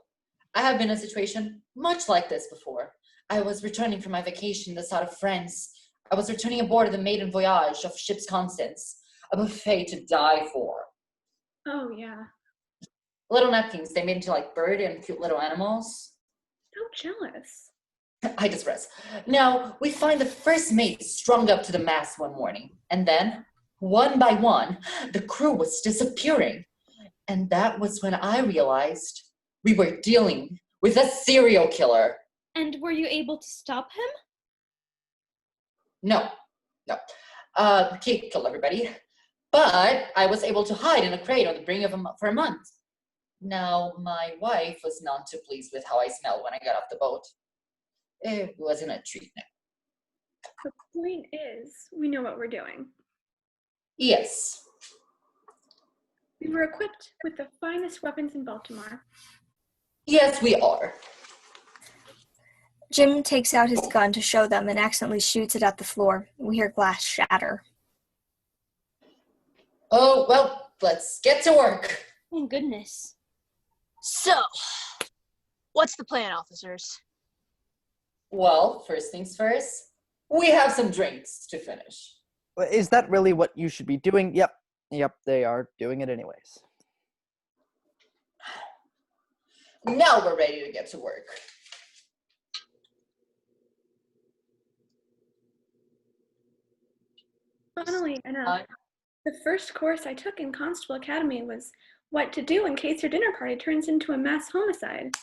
I have been in a situation much like this before. I was returning from my vacation in the south of France. I was returning aboard the maiden voyage of Ship's Constance, a buffet to die for. Oh, yeah. Little napkins, they made into like bird and cute little animals. So jealous. I digress. Now, we find the first mate strung up to the mast one morning, and then, one by one, the crew was disappearing. And that was when I realized we were dealing with a serial killer. And were you able to stop him? No. He killed everybody. But I was able to hide in a crate on the brink of him for a month. Now, my wife was not too pleased with how I smelled when I got off the boat. It wasn't a treat now. The point is, we know what we're doing. Yes. We were equipped with the finest weapons in Baltimore. Yes, we are. Jim takes out his gun to show them and accidentally shoots it at the floor. We hear glass shatter. Oh, well, let's get to work. Thank goodness. So, what's the plan, officers? Well, first things first, we have some drinks to finish. Is that really what you should be doing? Yep, they are doing it anyways. Now we're ready to get to work. Funnily enough, the first course I took in Constable Academy was what to do in case your dinner party turns into a mass homicide.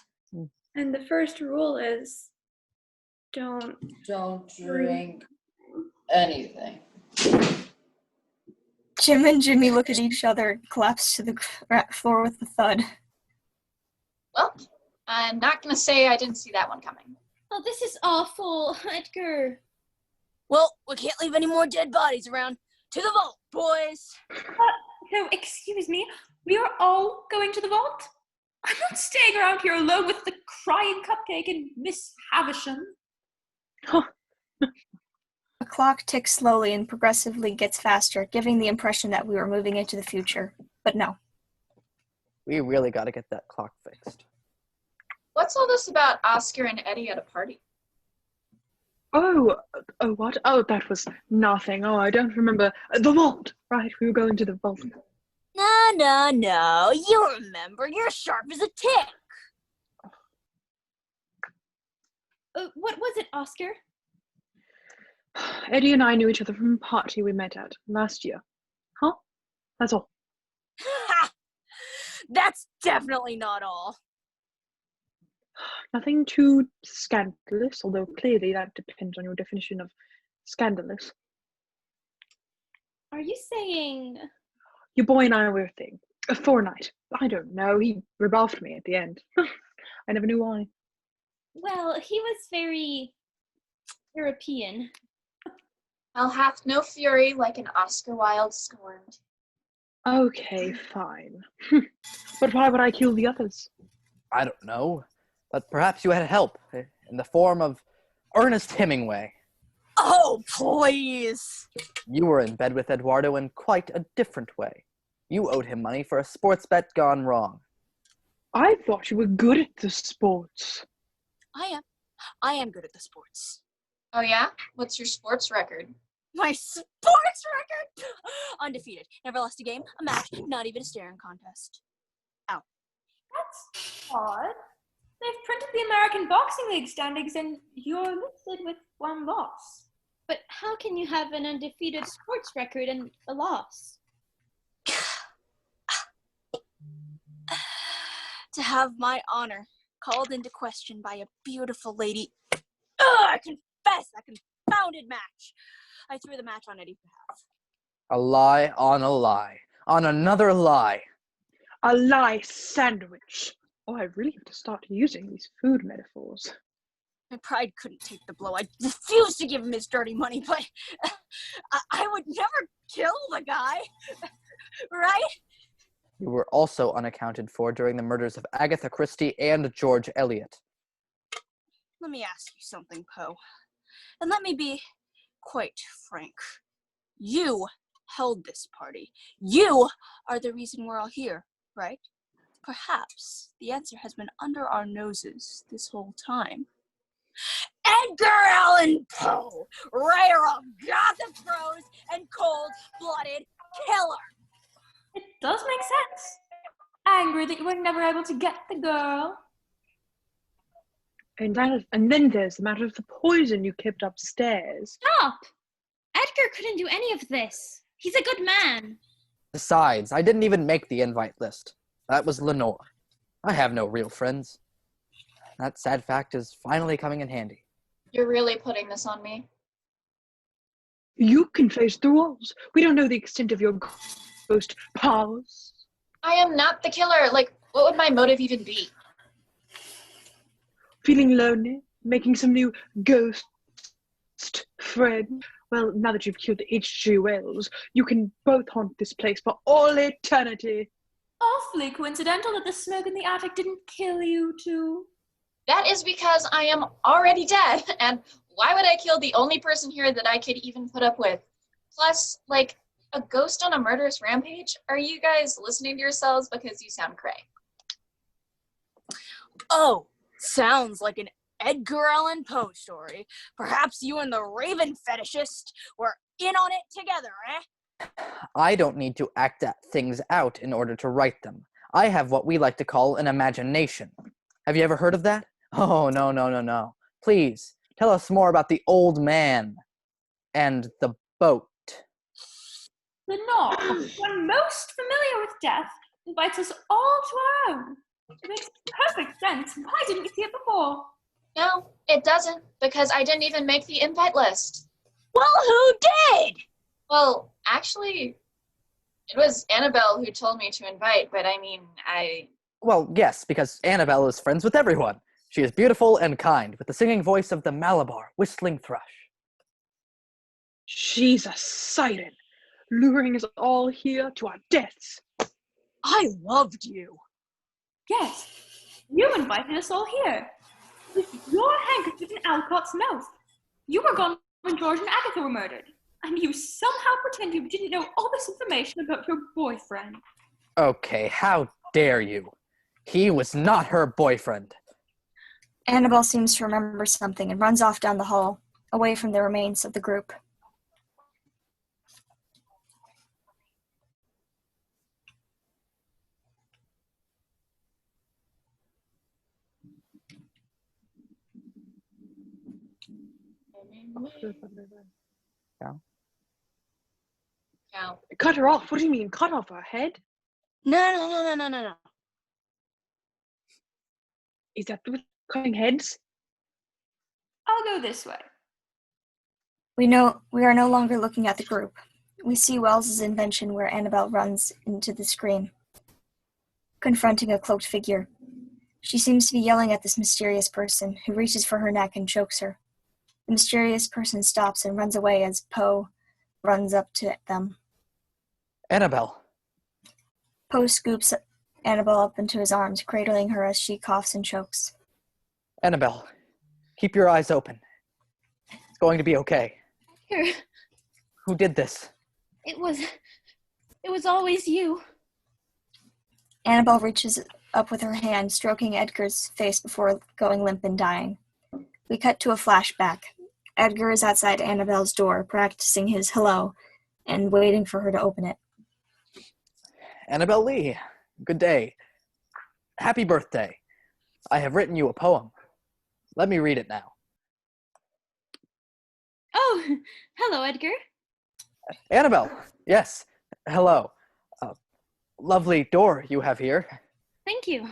And the first rule is don't drink anything. Jim and Jimmy look at each other, collapse to the floor with a thud. Well, I'm not going to say I didn't see that one coming. Oh, this is awful, Edgar. Well, we can't leave any more dead bodies around. To the vault, boys! No, excuse me. We are all going to the vault? I'm not staying around here alone with the crying cupcake and Miss Havisham. A clock ticks slowly and progressively gets faster, giving the impression that we were moving into the future. But no. We really got to get that clock fixed. What's all this about Oscar and Eddie at a party? Oh, what? Oh, that was nothing. Oh, I don't remember. The vault! Right, we were going to the vault. No. You remember. You're sharp as a tick. What was it, Oscar? Eddie and I knew each other from a party we met at last year. Huh? That's all. That's definitely not all. Nothing too scandalous, although clearly that depends on your definition of scandalous. Are you saying... Your boy and I were a thing. A fortnight. I don't know. He rebuffed me at the end. I never knew why. Well, he was very European. Hell hath no fury like an Oscar Wilde scorned. Okay, fine. But why would I kill the others? I don't know. But perhaps you had help in the form of Ernest Hemingway. Oh, please! You were in bed with Eduardo in quite a different way. You owed him money for a sports bet gone wrong. I thought you were good at the sports. I am good at the sports. Oh yeah? What's your sports record? My sports record? Undefeated. Never lost a game, a match, not even a staring contest. Ow. That's odd. They've printed the American Boxing League standings and you're listed with one loss. But how can you have an undefeated sports record and a loss? To have my honor called into question by a beautiful lady. I confess that confounded match. I threw the match on Eddie's behalf. A lie on a lie. On another lie. A lie sandwich. Oh, I really have to start using these food metaphors. My pride couldn't take the blow. I refused to give him his dirty money, but I would never kill the guy. Right? You were also unaccounted for during the murders of Agatha Christie and George Eliot. Let me ask you something, Poe. And let me be quite frank. You held this party. You are the reason we're all here, right? Perhaps the answer has been under our noses this whole time. Edgar Allan Poe, writer of gossip prose and cold-blooded killer. It does make sense. Angry that you were never able to get the girl. And then there's the matter of the poison you kept upstairs. Stop! Edgar couldn't do any of this. He's a good man. Besides, I didn't even make the invite list. That was Lenore. I have no real friends. That sad fact is finally coming in handy. You're really putting this on me. You can face the walls. We don't know the extent of your ghost powers. I am not the killer. Like, what would my motive even be? Feeling lonely? Making some new ghost friend? Well, now that you've killed H.G. Wells, you can both haunt this place for all eternity. Awfully coincidental that the smoke in the attic didn't kill you too. That is because I am already dead, and why would I kill the only person here that I could even put up with? Plus, like, a ghost on a murderous rampage? Are you guys listening to yourselves because you sound cray? Oh, sounds like an Edgar Allan Poe story. Perhaps you and the Raven fetishist were in on it together, eh? I don't need to act things out in order to write them. I have what we like to call an imagination. Have you ever heard of that? Oh, no, no, no, no. Please, tell us more about the old man and the boat. Lenore, one most familiar with death, invites us all to our own. It makes perfect sense. Why didn't we see it before? No, it doesn't, because I didn't even make the invite list. Well, who did? Well, actually, it was Annabelle who told me to invite, but Well, yes, because Annabelle is friends with everyone. She is beautiful and kind, with the singing voice of the Malabar whistling thrush. She's a siren, luring us all here to our deaths. I loved you. Yes, you invited us all here. With your handkerchief in Alcott's mouth. You were gone when George and Agatha were murdered. And you somehow pretend you didn't know all this information about your boyfriend. Okay, how dare you? He was not her boyfriend. Annabelle seems to remember something and runs off down the hall, away from the remains of the group. Cow. Cut her off? What do you mean, cut off her head? No. Is that with cutting heads? I'll go this way. We are no longer looking at the group. We see Wells's invention where Annabelle runs into the screen, confronting a cloaked figure. She seems to be yelling at this mysterious person, who reaches for her neck and chokes her. The mysterious person stops and runs away as Poe runs up to them. Annabelle. Poe scoops Annabelle up into his arms, cradling her as she coughs and chokes. Annabelle, keep your eyes open. It's going to be okay. Here, Who did this? it was always you. Annabelle reaches up with her hand, stroking Edgar's face before going limp and dying. We cut to a flashback. Edgar is outside Annabelle's door, practicing his hello and waiting for her to open it. Annabelle Lee, good day. Happy birthday. I have written you a poem. Let me read it now. Oh, hello, Edgar. Annabelle, yes, hello. Lovely door you have here. Thank you.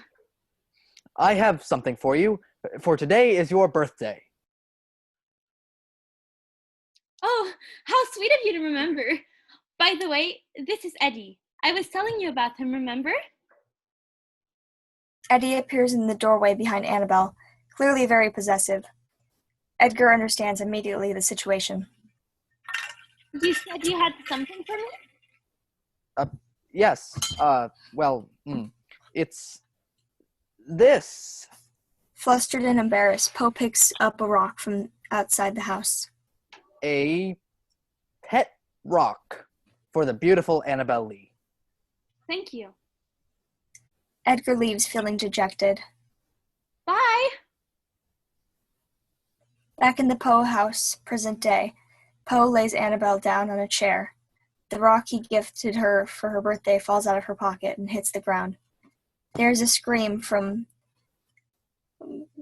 I have something for you, for today is your birthday. Oh, how sweet of you to remember. By the way, this is Eddie. I was telling you about him, remember? Eddie appears in the doorway behind Annabelle, clearly very possessive. Edgar understands immediately the situation. You said you had something for me? Yes, it's this. Flustered and embarrassed, Poe picks up a rock from outside the house. A pet rock for the beautiful Annabelle Lee. Thank you. Edgar leaves, feeling dejected. Bye! Back in the Poe house, present day, Poe lays Annabelle down on a chair. The rock he gifted her for her birthday falls out of her pocket and hits the ground. There's a scream from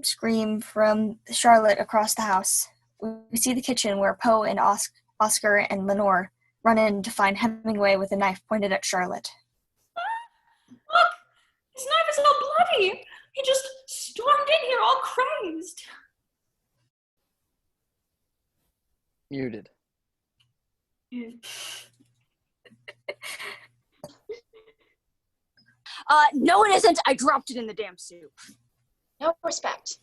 Charlotte across the house. We see the kitchen where Poe and Oscar and Lenore run in to find Hemingway with a knife pointed at Charlotte. Look! His knife is all bloody! He just stormed in here all crazed! Muted. No it isn't. I dropped it in the damn soup. No respect.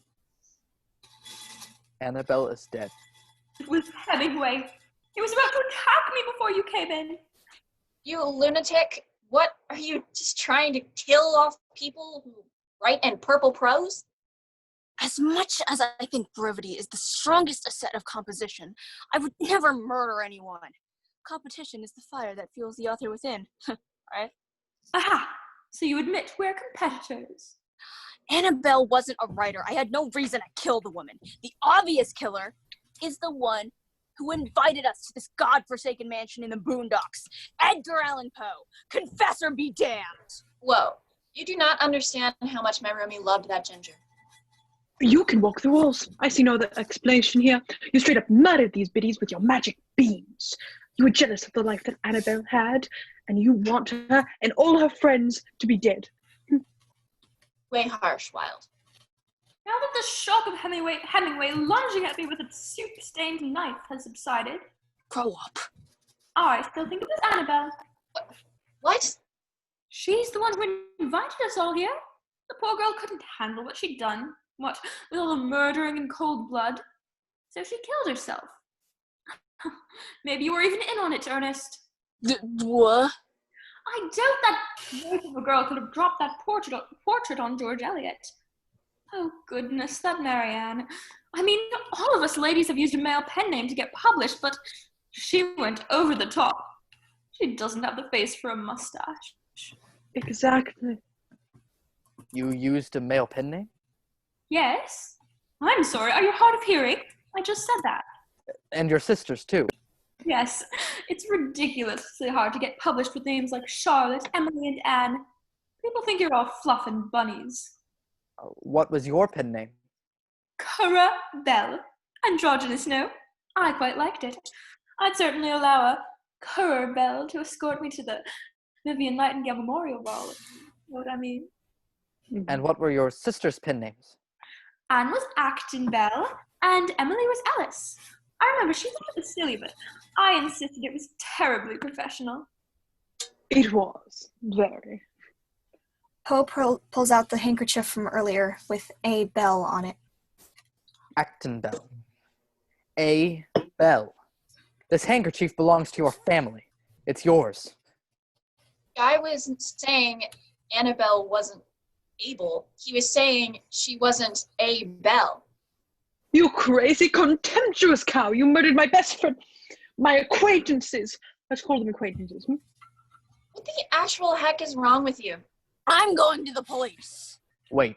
Annabelle is dead. It was Hemingway. He was about to attack me before you came in. You lunatic. What, are you just trying to kill off people who write in purple prose? As much as I think brevity is the strongest asset of composition, I would never murder anyone. Competition is the fire that fuels the author within, right? Aha! So you admit we're competitors. Annabelle wasn't a writer. I had no reason to kill the woman. The obvious killer is the one who invited us to this godforsaken mansion in the boondocks. Edgar Allan Poe. Confess or be damned. Whoa. You do not understand how much my roomie loved that ginger. You can walk the walls. I see no other explanation here. You straight up murdered these biddies with your magic beams. You were jealous of the life that Annabelle had, and you want her and all her friends to be dead. Way harsh, Wild. Now that the shock of Hemingway lunging at me with a soup-stained knife has subsided, Grow up. I still think it was Annabelle. What? She's the one who invited us all here. The poor girl couldn't handle what she'd done. What, with all the murdering in cold blood? So she killed herself. Maybe you were even in on it, Ernest. What? I doubt that note of a girl could have dropped that portrait on George Eliot. Oh, goodness, that Marianne. I mean, all of us ladies have used a male pen name to get published, but she went over the top. She doesn't have the face for a mustache. Exactly. You used a male pen name? Yes? I'm sorry, are you hard of hearing? I just said that. And your sisters, too. Yes, it's ridiculously hard to get published with names like Charlotte, Emily, and Anne. People think you're all fluff and bunnies. What was your pen name? Currer Bell. Androgynous, no? I quite liked it. I'd certainly allow a Currer Bell to escort me to the Vivian Nightingale Memorial Ball, if you know what I mean. And what were your sisters' pen names? Anne was Acton Bell, and Emily was Alice. I remember she thought it was silly, but I insisted it was terribly professional. It was. Very. Poe pulls out the handkerchief from earlier with a bell on it. Acton Bell. A. Bell. This handkerchief belongs to your family. It's yours. Guy wasn't saying Annabelle wasn't able. He was saying she wasn't a Belle. You crazy, contemptuous cow! You murdered my best friend, my acquaintances. Let's call them acquaintances. What the actual heck is wrong with you? I'm going to the police. Wait.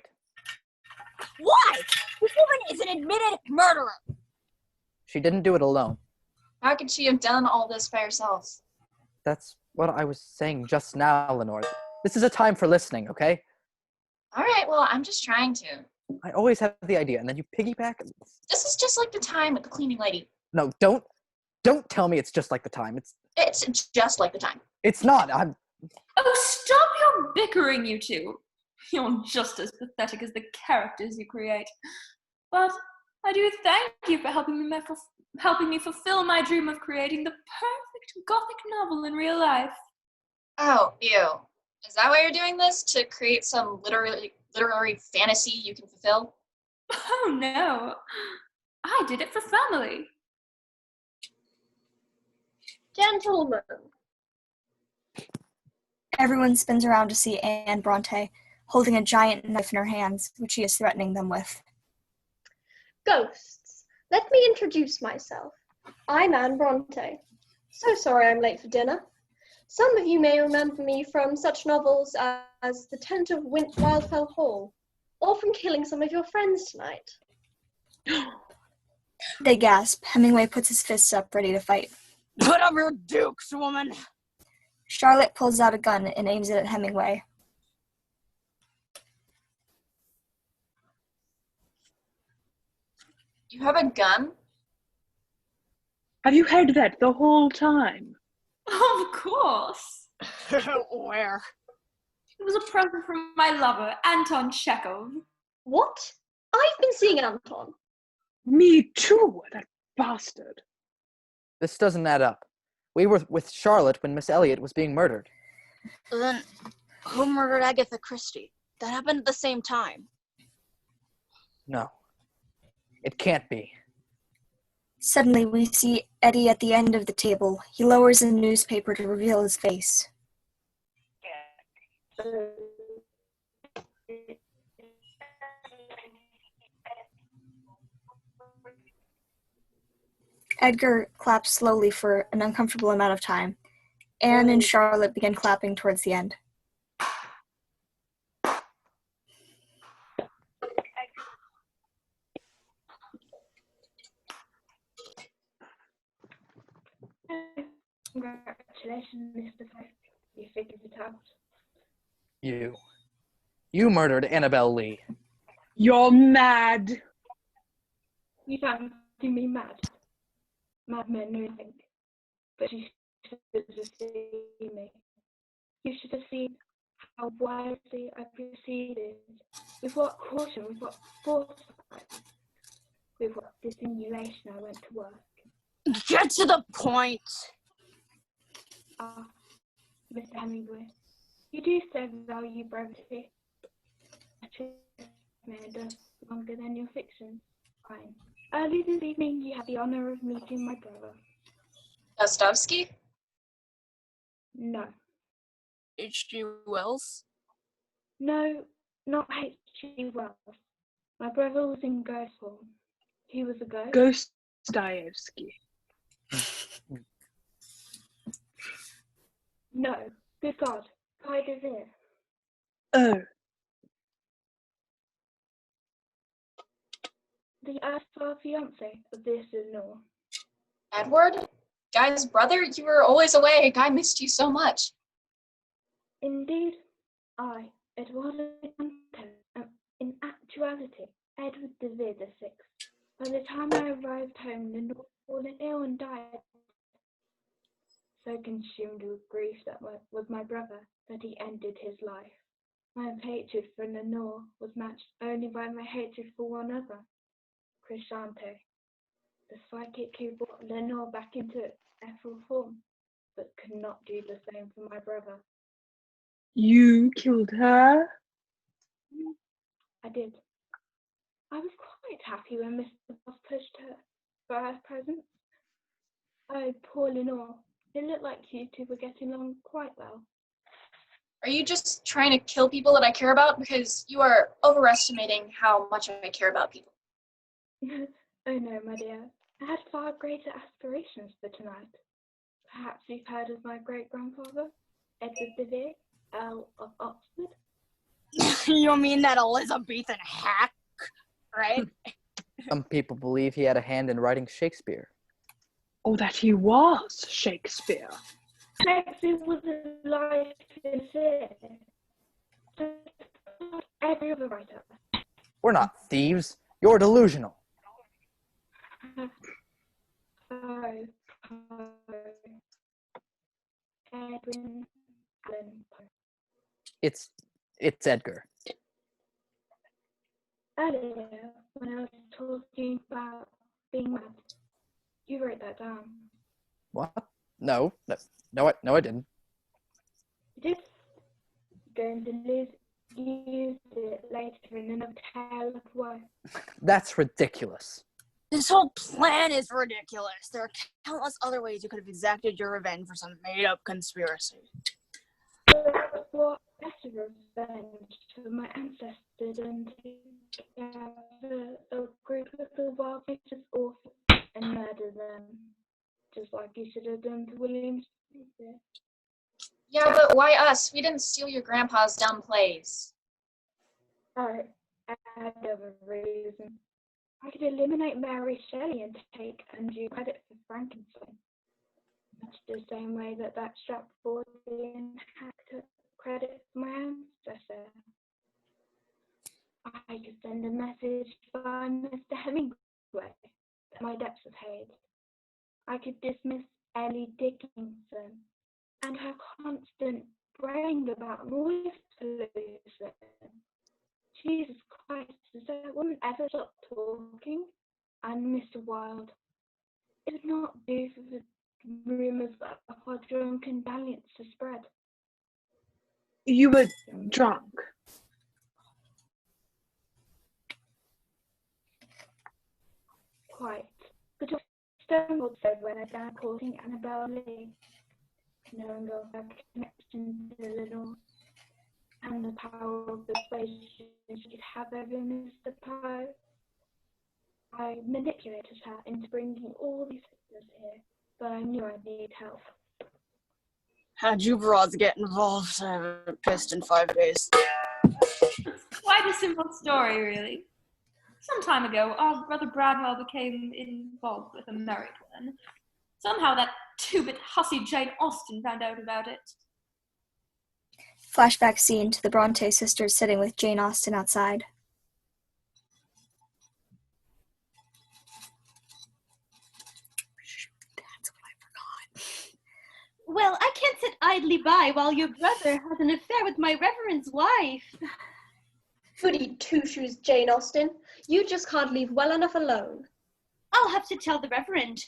Why? This woman is an admitted murderer. She didn't do it alone. How could she have done all this by herself? That's what I was saying just now, Lenore. This is a time for listening, okay? All right, well, I'm just trying to. I always have the idea, and then you piggyback. This is just like the time with the cleaning lady. No, don't tell me it's just like the time. It's just like the time. It's not. Oh, stop your bickering, you two. You're just as pathetic as the characters you create. But I do thank you for helping me fulfill my dream of creating the perfect Gothic novel in real life. Oh, ew. Is that why you're doing this? To create some literary fantasy you can fulfill? Oh, no. I did it for family. Gentlemen. Everyone spins around to see Anne Bronte, holding a giant knife in her hands, which she is threatening them with. Ghosts, let me introduce myself. I'm Anne Bronte. So sorry I'm late for dinner. Some of you may remember me from such novels as The Tent of Wildfell Hall, or from killing some of your friends tonight. They gasp. Hemingway puts his fists up, ready to fight. Put up your dukes, woman. Charlotte pulls out a gun and aims it at Hemingway. You have a gun? Have you had that the whole time? Of course. Where? It was a present from my lover, Anton Chekhov. What? I've been seeing Anton. Me too, that bastard. This doesn't add up. We were with Charlotte when Miss Elliot was being murdered. Then who murdered Agatha Christie? That happened at the same time. No. It can't be. Suddenly, we see Eddie at the end of the table. He lowers a newspaper to reveal his face. Edgar claps slowly for an uncomfortable amount of time. Anne and Charlotte begin clapping towards the end. Congratulations, Mr. Fife. You figured it out. You murdered Annabelle Lee. You're mad. You fancy me mad? Madmen know think. But you should have seen me. You should have seen how wisely I proceeded, with what caution, with what foresight, with what dissimulation I went to work. Get to the point. Ah, Mr. Hemingway, you do so value brevity. A truth may endure longer than your fictions. Fine. Early this evening, you had the honor of meeting my brother. Dostoevsky? No. H.G. Wells? No, not H.G. Wells. My brother was in ghost form. He was a ghost. Dostoevsky. No. Good God. Guy Devere. Oh. The erstwhile fiance of this Lenore. Edward? Guy's brother? You were always away. Guy missed you so much. Indeed, I, Eduardo Dantes, am in actuality Edward de Vere VI. By the time I arrived home, Lenore had fallen ill and died. So consumed with grief that was my brother that he ended his life. My hatred for Lenore was matched only by my hatred for one other, Crescente, the psychic who brought Lenore back into ethereal form, but could not do the same for my brother. You killed her? I did. I was quite happy when Mr. Boss pushed her for her presence. Oh, poor Lenore. It looked like you two were getting along quite well. Are you just trying to kill people that I care about? Because you are overestimating how much I care about people. Oh no, my dear. I had far greater aspirations for tonight. Perhaps you've heard of my great-grandfather, Edward de Vere, Earl of Oxford? You mean that Elizabethan hack, right? Some people believe he had a hand in writing Shakespeare. Oh, that he was Shakespeare. Shakespeare was alive in fear. So every other writer. We're not thieves. You're delusional. Edwin Allan Poe. It's Edgar. Earlier, when I was talking about being mad, you wrote that down. What? No, I didn't. You did. Going to use it later in another tale of woe. That's ridiculous. This whole plan is ridiculous. There are countless other ways you could have exacted your revenge for some made-up conspiracy. What better revenge for my ancestors than to gather a group of the wild creatures orphans and murder them, just like you should have done to William Shakespeare. Yeah, but why us? We didn't steal your grandpa's dumb plays. I had other reason. I could eliminate Mary Shelley and take undue credit for Frankenstein. Much the same way that Stratfordian hack took credit for my ancestor. I could send a message by Mr. Hemingway that my debts are paid. I could dismiss Ellie Dickinson and her constant braying about noise pollution. Jesus Christ, does that woman ever stop talking? And Mr. Wilde, it would not do for the rumours of our drunken dalliance to spread. You were drunk. Quite. But what Stonewall said when I began courting Annabel Lee, knowing of her connection to Lenore and the power of persuasion she could have over Mr. Poe. I manipulated her into bringing all these sisters here, but I knew I'd need help. How'd you broads get involved? I haven't pissed in 5 days. Quite a simple story, really. Some time ago, our brother Bradwell became involved with a married woman. Somehow that two-bit hussy Jane Austen found out about it. Flashback scene to the Bronte sisters sitting with Jane Austen outside. Well, I can't sit idly by while your brother has an affair with my reverend's wife. Goody two-shoes, Jane Austen. You just can't leave well enough alone. I'll have to tell the reverend.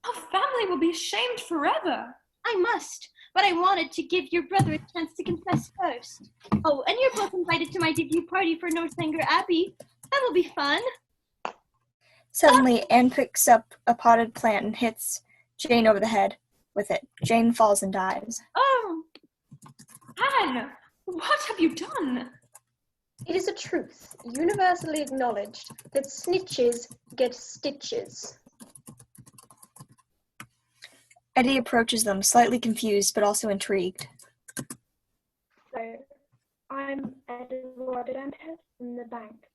Our family will be shamed forever. I must, but I wanted to give your brother a chance to confess first. Oh, and you're both invited to my debut party for Northanger Abbey. That will be fun. Suddenly, Anne picks up a potted plant and hits Jane over the head with it. Jane falls and dies. Oh, Anne, what have you done? It is a truth, universally acknowledged, that snitches get stitches. Eddie approaches them, slightly confused but also intrigued. So, I'm Edward Dantes from the bank.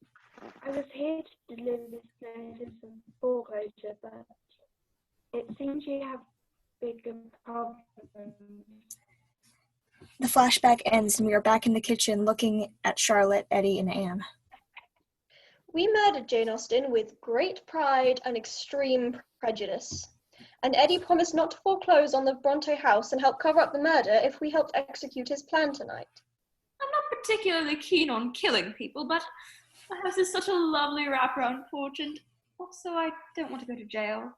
I was here to deliver this notice of foreclosure, but it seems you have bigger problems. The flashback ends and we are back in the kitchen looking at Charlotte, Eddie, and Anne. We murdered Jane Austen with great pride and extreme prejudice. And Eddie promised not to foreclose on the Bronte house and help cover up the murder if we helped execute his plan tonight. I'm not particularly keen on killing people, but my house is such a lovely wraparound porch, and also I don't want to go to jail.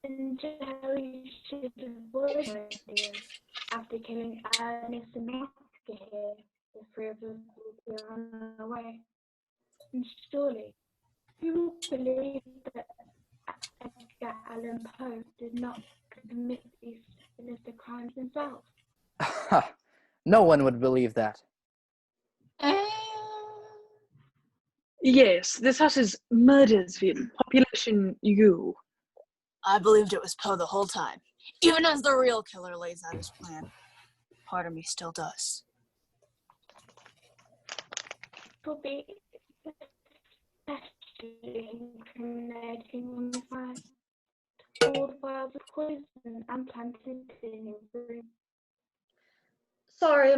And Joey should avoid my idea. After killing Ernest and Oscar here, the three of us will be on our way. And surely, you will believe that Edgar Allan Poe did not commit these sinister crimes himself. No one would believe that. Yes, this house is Murdersville, population U. I believed it was Poe the whole time, even as the real killer lays out his plan. Part of me still does. Will be especially incriminating when we find all the vials of poison and planted in your room. Sorry,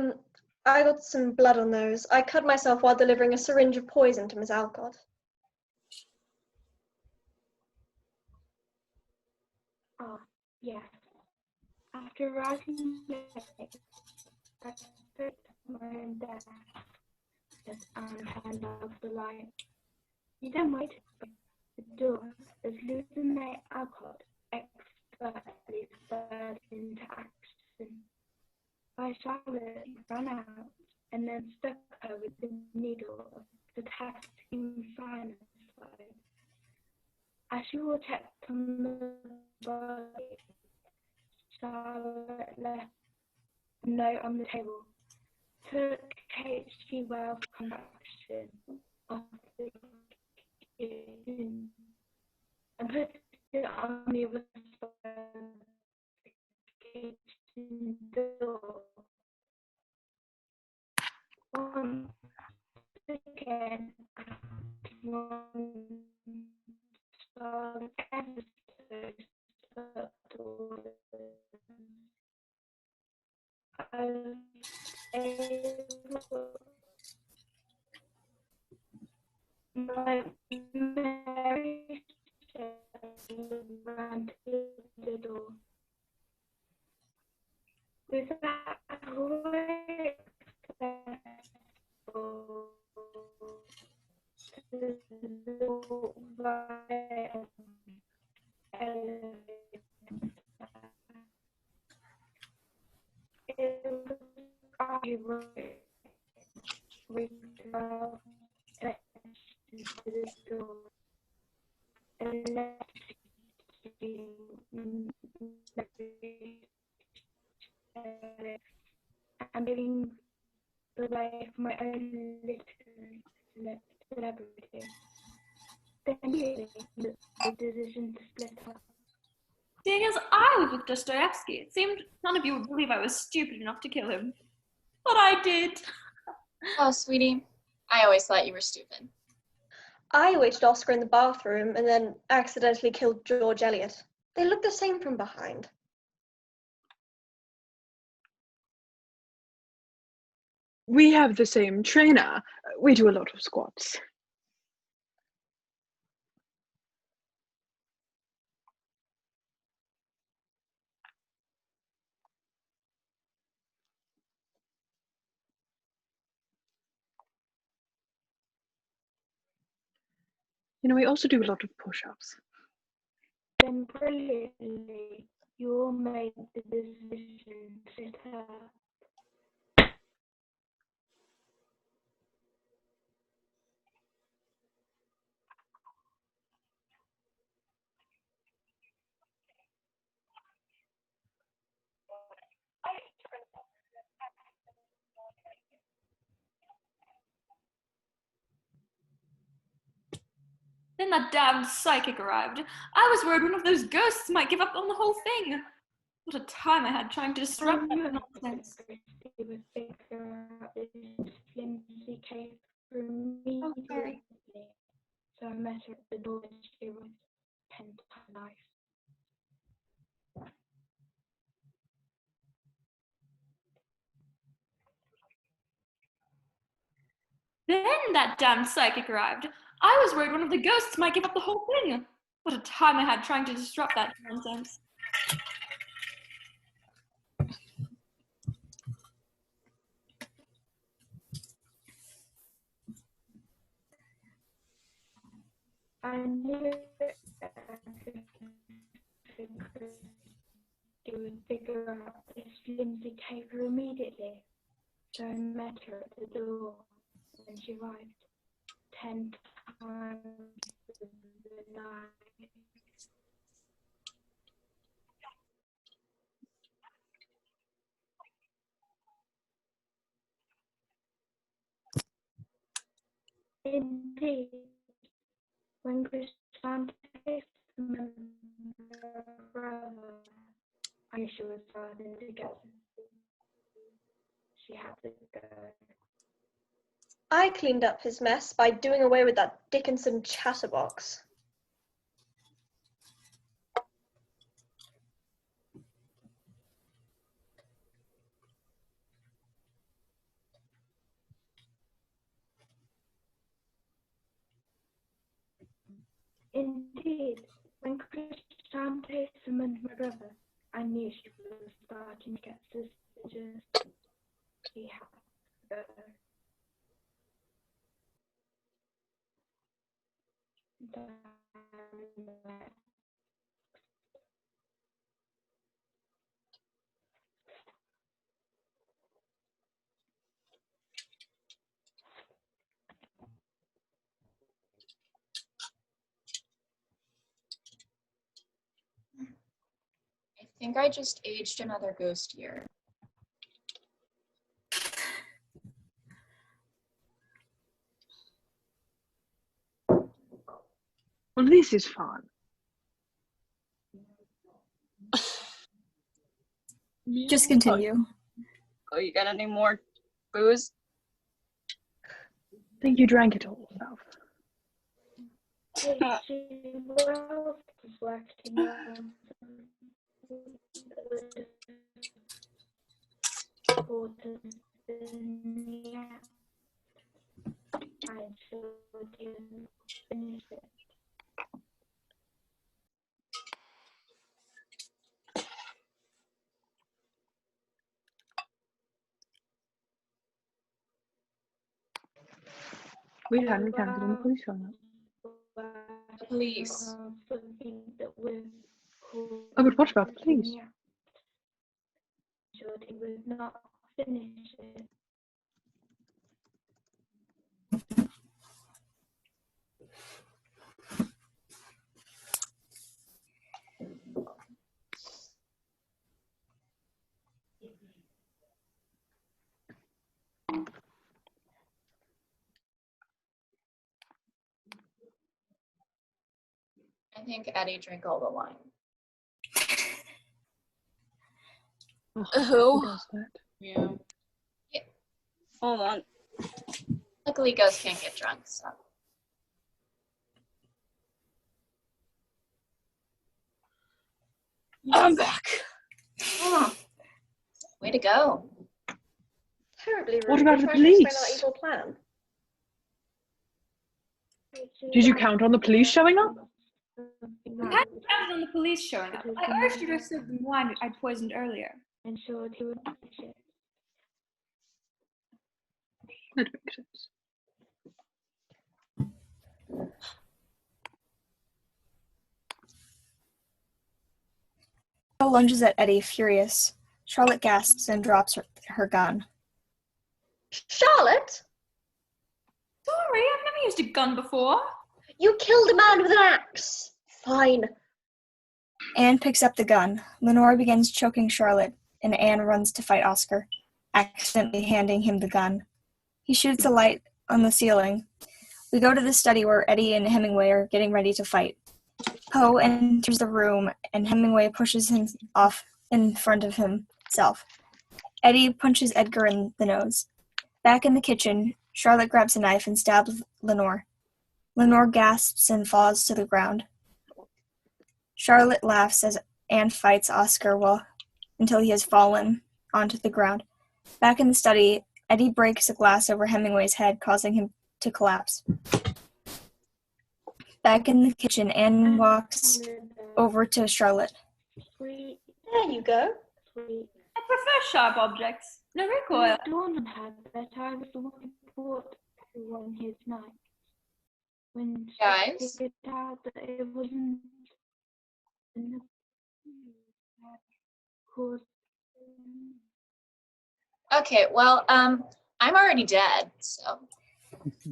I got some blood on those. I cut myself while delivering a syringe of poison to Miss Alcott. Ah, yes. After arriving late, I spoke to my own death as Anne turned off the light. You then waited by the door as Lieutenant Alcott expertly spurred into action. By Charlotte ran out and then stuck her with the needle of the testing cyanide. As she was checked on the body, Charlotte left a note on the table. Took H.G. Wells' concoction of the kitchen and put it on the other side of the kitchen door. Once again, one Charlotte ever so I was able my Mary ran to the door. With that great successful to the right elevator. It was I wrote to the door and left I'm giving the way for my own little celebrity. Then really, the decision to split up. Seeing as I was with Dostoevsky, it seemed none of you would believe I was stupid enough to kill him. But I did. Oh, sweetie, I always thought you were stupid. I waited Oscar in the bathroom and then accidentally killed George Eliot. They look the same from behind. We have the same trainer. We do a lot of squats. You know, I also do a lot of push-ups. Then brilliantly, you all made the decision to sit up. Then that damned psychic arrived. I was worried one of those ghosts might give up on the whole thing. What a time I had trying to disrupt that nonsense. Would figure out this flimsy case immediately. So I met her at the door and she was 10 times nice. Then that damned psychic arrived. I was worried one of the ghosts might give up the whole thing. What a time I had trying to disrupt that nonsense. I knew she would figure out this flimsy caper immediately. So I met her at the door when she arrived 10 times the night. Indeed, when Christian met her brother, I knew she was starting to get she had to go. I cleaned up his mess by doing away with that Dickinson chatterbox. Indeed, when Christian summoned my brother, I knew she was starting to get suspicious. She had to go. I think I just aged another ghost year. Well, this is fun. Just continue. Oh, you got any more booze? I think you drank it all, Self. She was reflecting on important in the act. I still didn't finish it. We hadn't counted on the police showing up. The police. Oh, but what about the police? He would not finish it. I think Eddie drank all the wine. Who? does that? Yeah. Hold on. Luckily, ghosts can't get drunk, so. I'm back. Oh, way to go. Terribly rude. What about the Trying to explain police? our evil plan. Did you count on the police showing up? I hadn't counted on the police showing up. I urged you to serve the wine I'd poisoned earlier. And so he would finish it. That makes sense. Poe lunges at Eddie, furious. Charlotte gasps and drops her gun. Charlotte? Sorry, I've never used a gun before. You killed a man with an axe. Fine. Anne picks up the gun. Lenore begins choking Charlotte, and Anne runs to fight Oscar, accidentally handing him the gun. He shoots a light on the ceiling. We go to the study where Eddie and Hemingway are getting ready to fight. Poe enters the room, and Hemingway pushes him off in front of himself. Eddie punches Edgar in the nose. Back in the kitchen, Charlotte grabs a knife and stabs Lenore. Lenore gasps and falls to the ground. Charlotte laughs as Anne fights Oscar until he has fallen onto the ground. Back in the study, Eddie breaks a glass over Hemingway's head, causing him to collapse. Back in the kitchen, Anne walks over to Charlotte. There you go. I prefer sharp objects. No recoil. Dornan had that I was the one who brought everyone his knife. When she Guys? figured out that it wasn't enough that could. Okay, well, I'm already dead, so.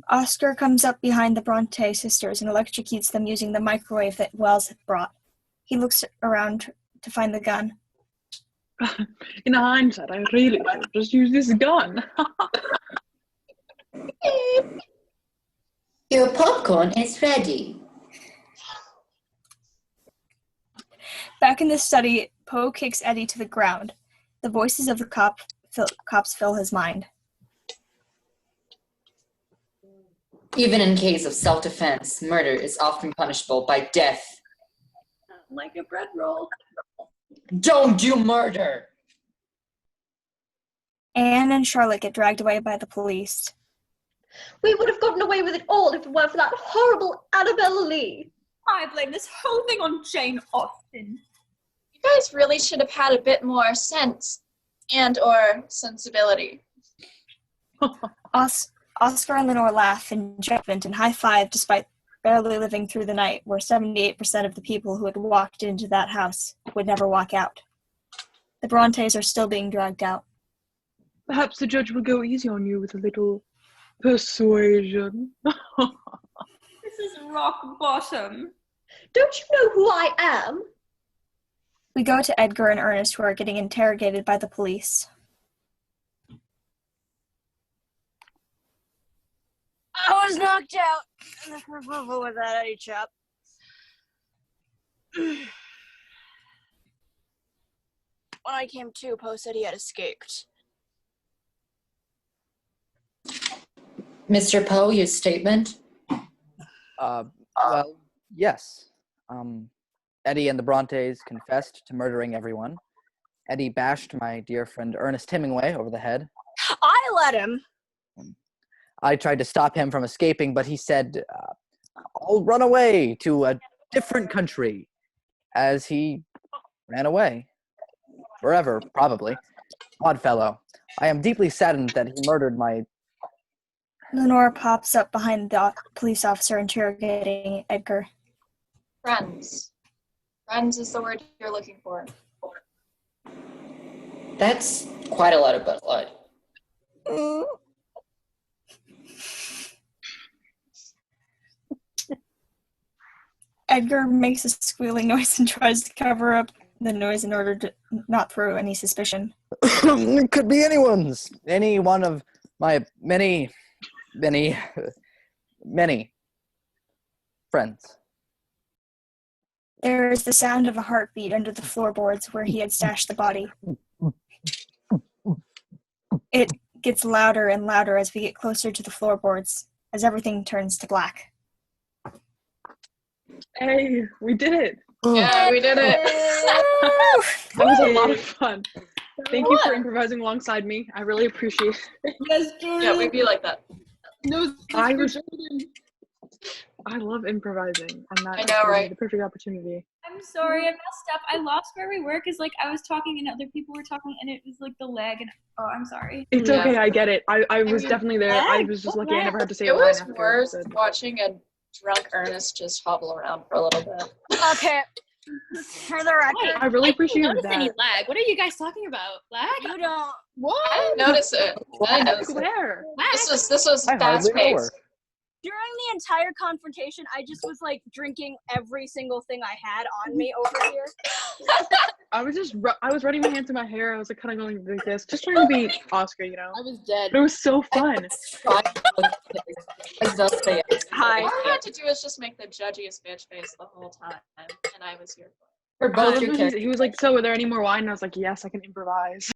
Oscar comes up behind the Bronte sisters and electrocutes them using the microwave that Wells had brought. He looks around to find the gun. In hindsight, I really should have just used this gun. Your popcorn is ready. Back in the study, Poe kicks Eddie to the ground. The voices of the cops fill his mind. Even in case of self-defense, murder is often punishable by death. Like a bread roll. Don't do murder! Anne and Charlotte get dragged away by the police. We would have gotten away with it all if it weren't for that horrible Annabella Lee. I blame this whole thing on Jane Austen. You guys really should have had a bit more sense and/or sensibility. Oscar and Lenore laugh in enjoyment and high-five despite barely living through the night where 78% of the people who had walked into that house would never walk out. The Brontes are still being dragged out. Perhaps the judge will go easy on you with a little persuasion. This is rock bottom. Don't you know who I am? We go to Edgar and Ernest, who are getting interrogated by the police. I was knocked out in the kerfuffle with that Eddie chap. When I came to, Poe said he had escaped. Mr. Poe, your statement? Well, yes. Eddie and the Brontes confessed to murdering everyone. Eddie bashed my dear friend Ernest Hemingway over the head. I let him. I tried to stop him from escaping, but he said, I'll run away to a different country, as he ran away. Forever, probably. Odd fellow. I am deeply saddened that he murdered my... Lenore pops up behind the police officer interrogating Edgar. Friends. Friends is the word you're looking for. That's quite a lot of blood. Edgar makes a squealing noise and tries to cover up the noise in order to not throw any suspicion. It could be anyone's. Any one of my many friends. There is the sound of a heartbeat under the floorboards where he had stashed the body. It gets louder and louder as we get closer to the floorboards, as everything turns to black. Hey, we did it! Yeah, we did it! That was a lot of fun. Thank you for improvising alongside me. I really appreciate it. Yes, Jordan. Yeah, we'd be like that. No, I love improvising, and that I know, right? the perfect opportunity. I'm sorry, I messed up. I lost where we were because like I was talking and other people were talking and it was like the lag and I'm sorry. It's Yeah. okay, I get it. I was mean, definitely there. I was just lucky I never had to say a It line was after. worse but- watching a drunk Ernest just hobble around for a little bit. Okay, For the record, I really appreciate notice any that. lag. What are you guys talking about? Lag? you don't. What? I didn't notice it. I didn't notice it. Where? This was I fast hardly know her. paced. During the entire confrontation, I just was like drinking every single thing I had on me over here. I was running my hand through my hair. I was like kind of going like this, just trying to be Oscar, you know. I was dead. But it was so fun. Hi. All I had to do was just make the judgiest bitch face the whole time, and I was here for it. For both your He characters. was like, "So, are there any more wine?" And I was like, "Yes, I can improvise."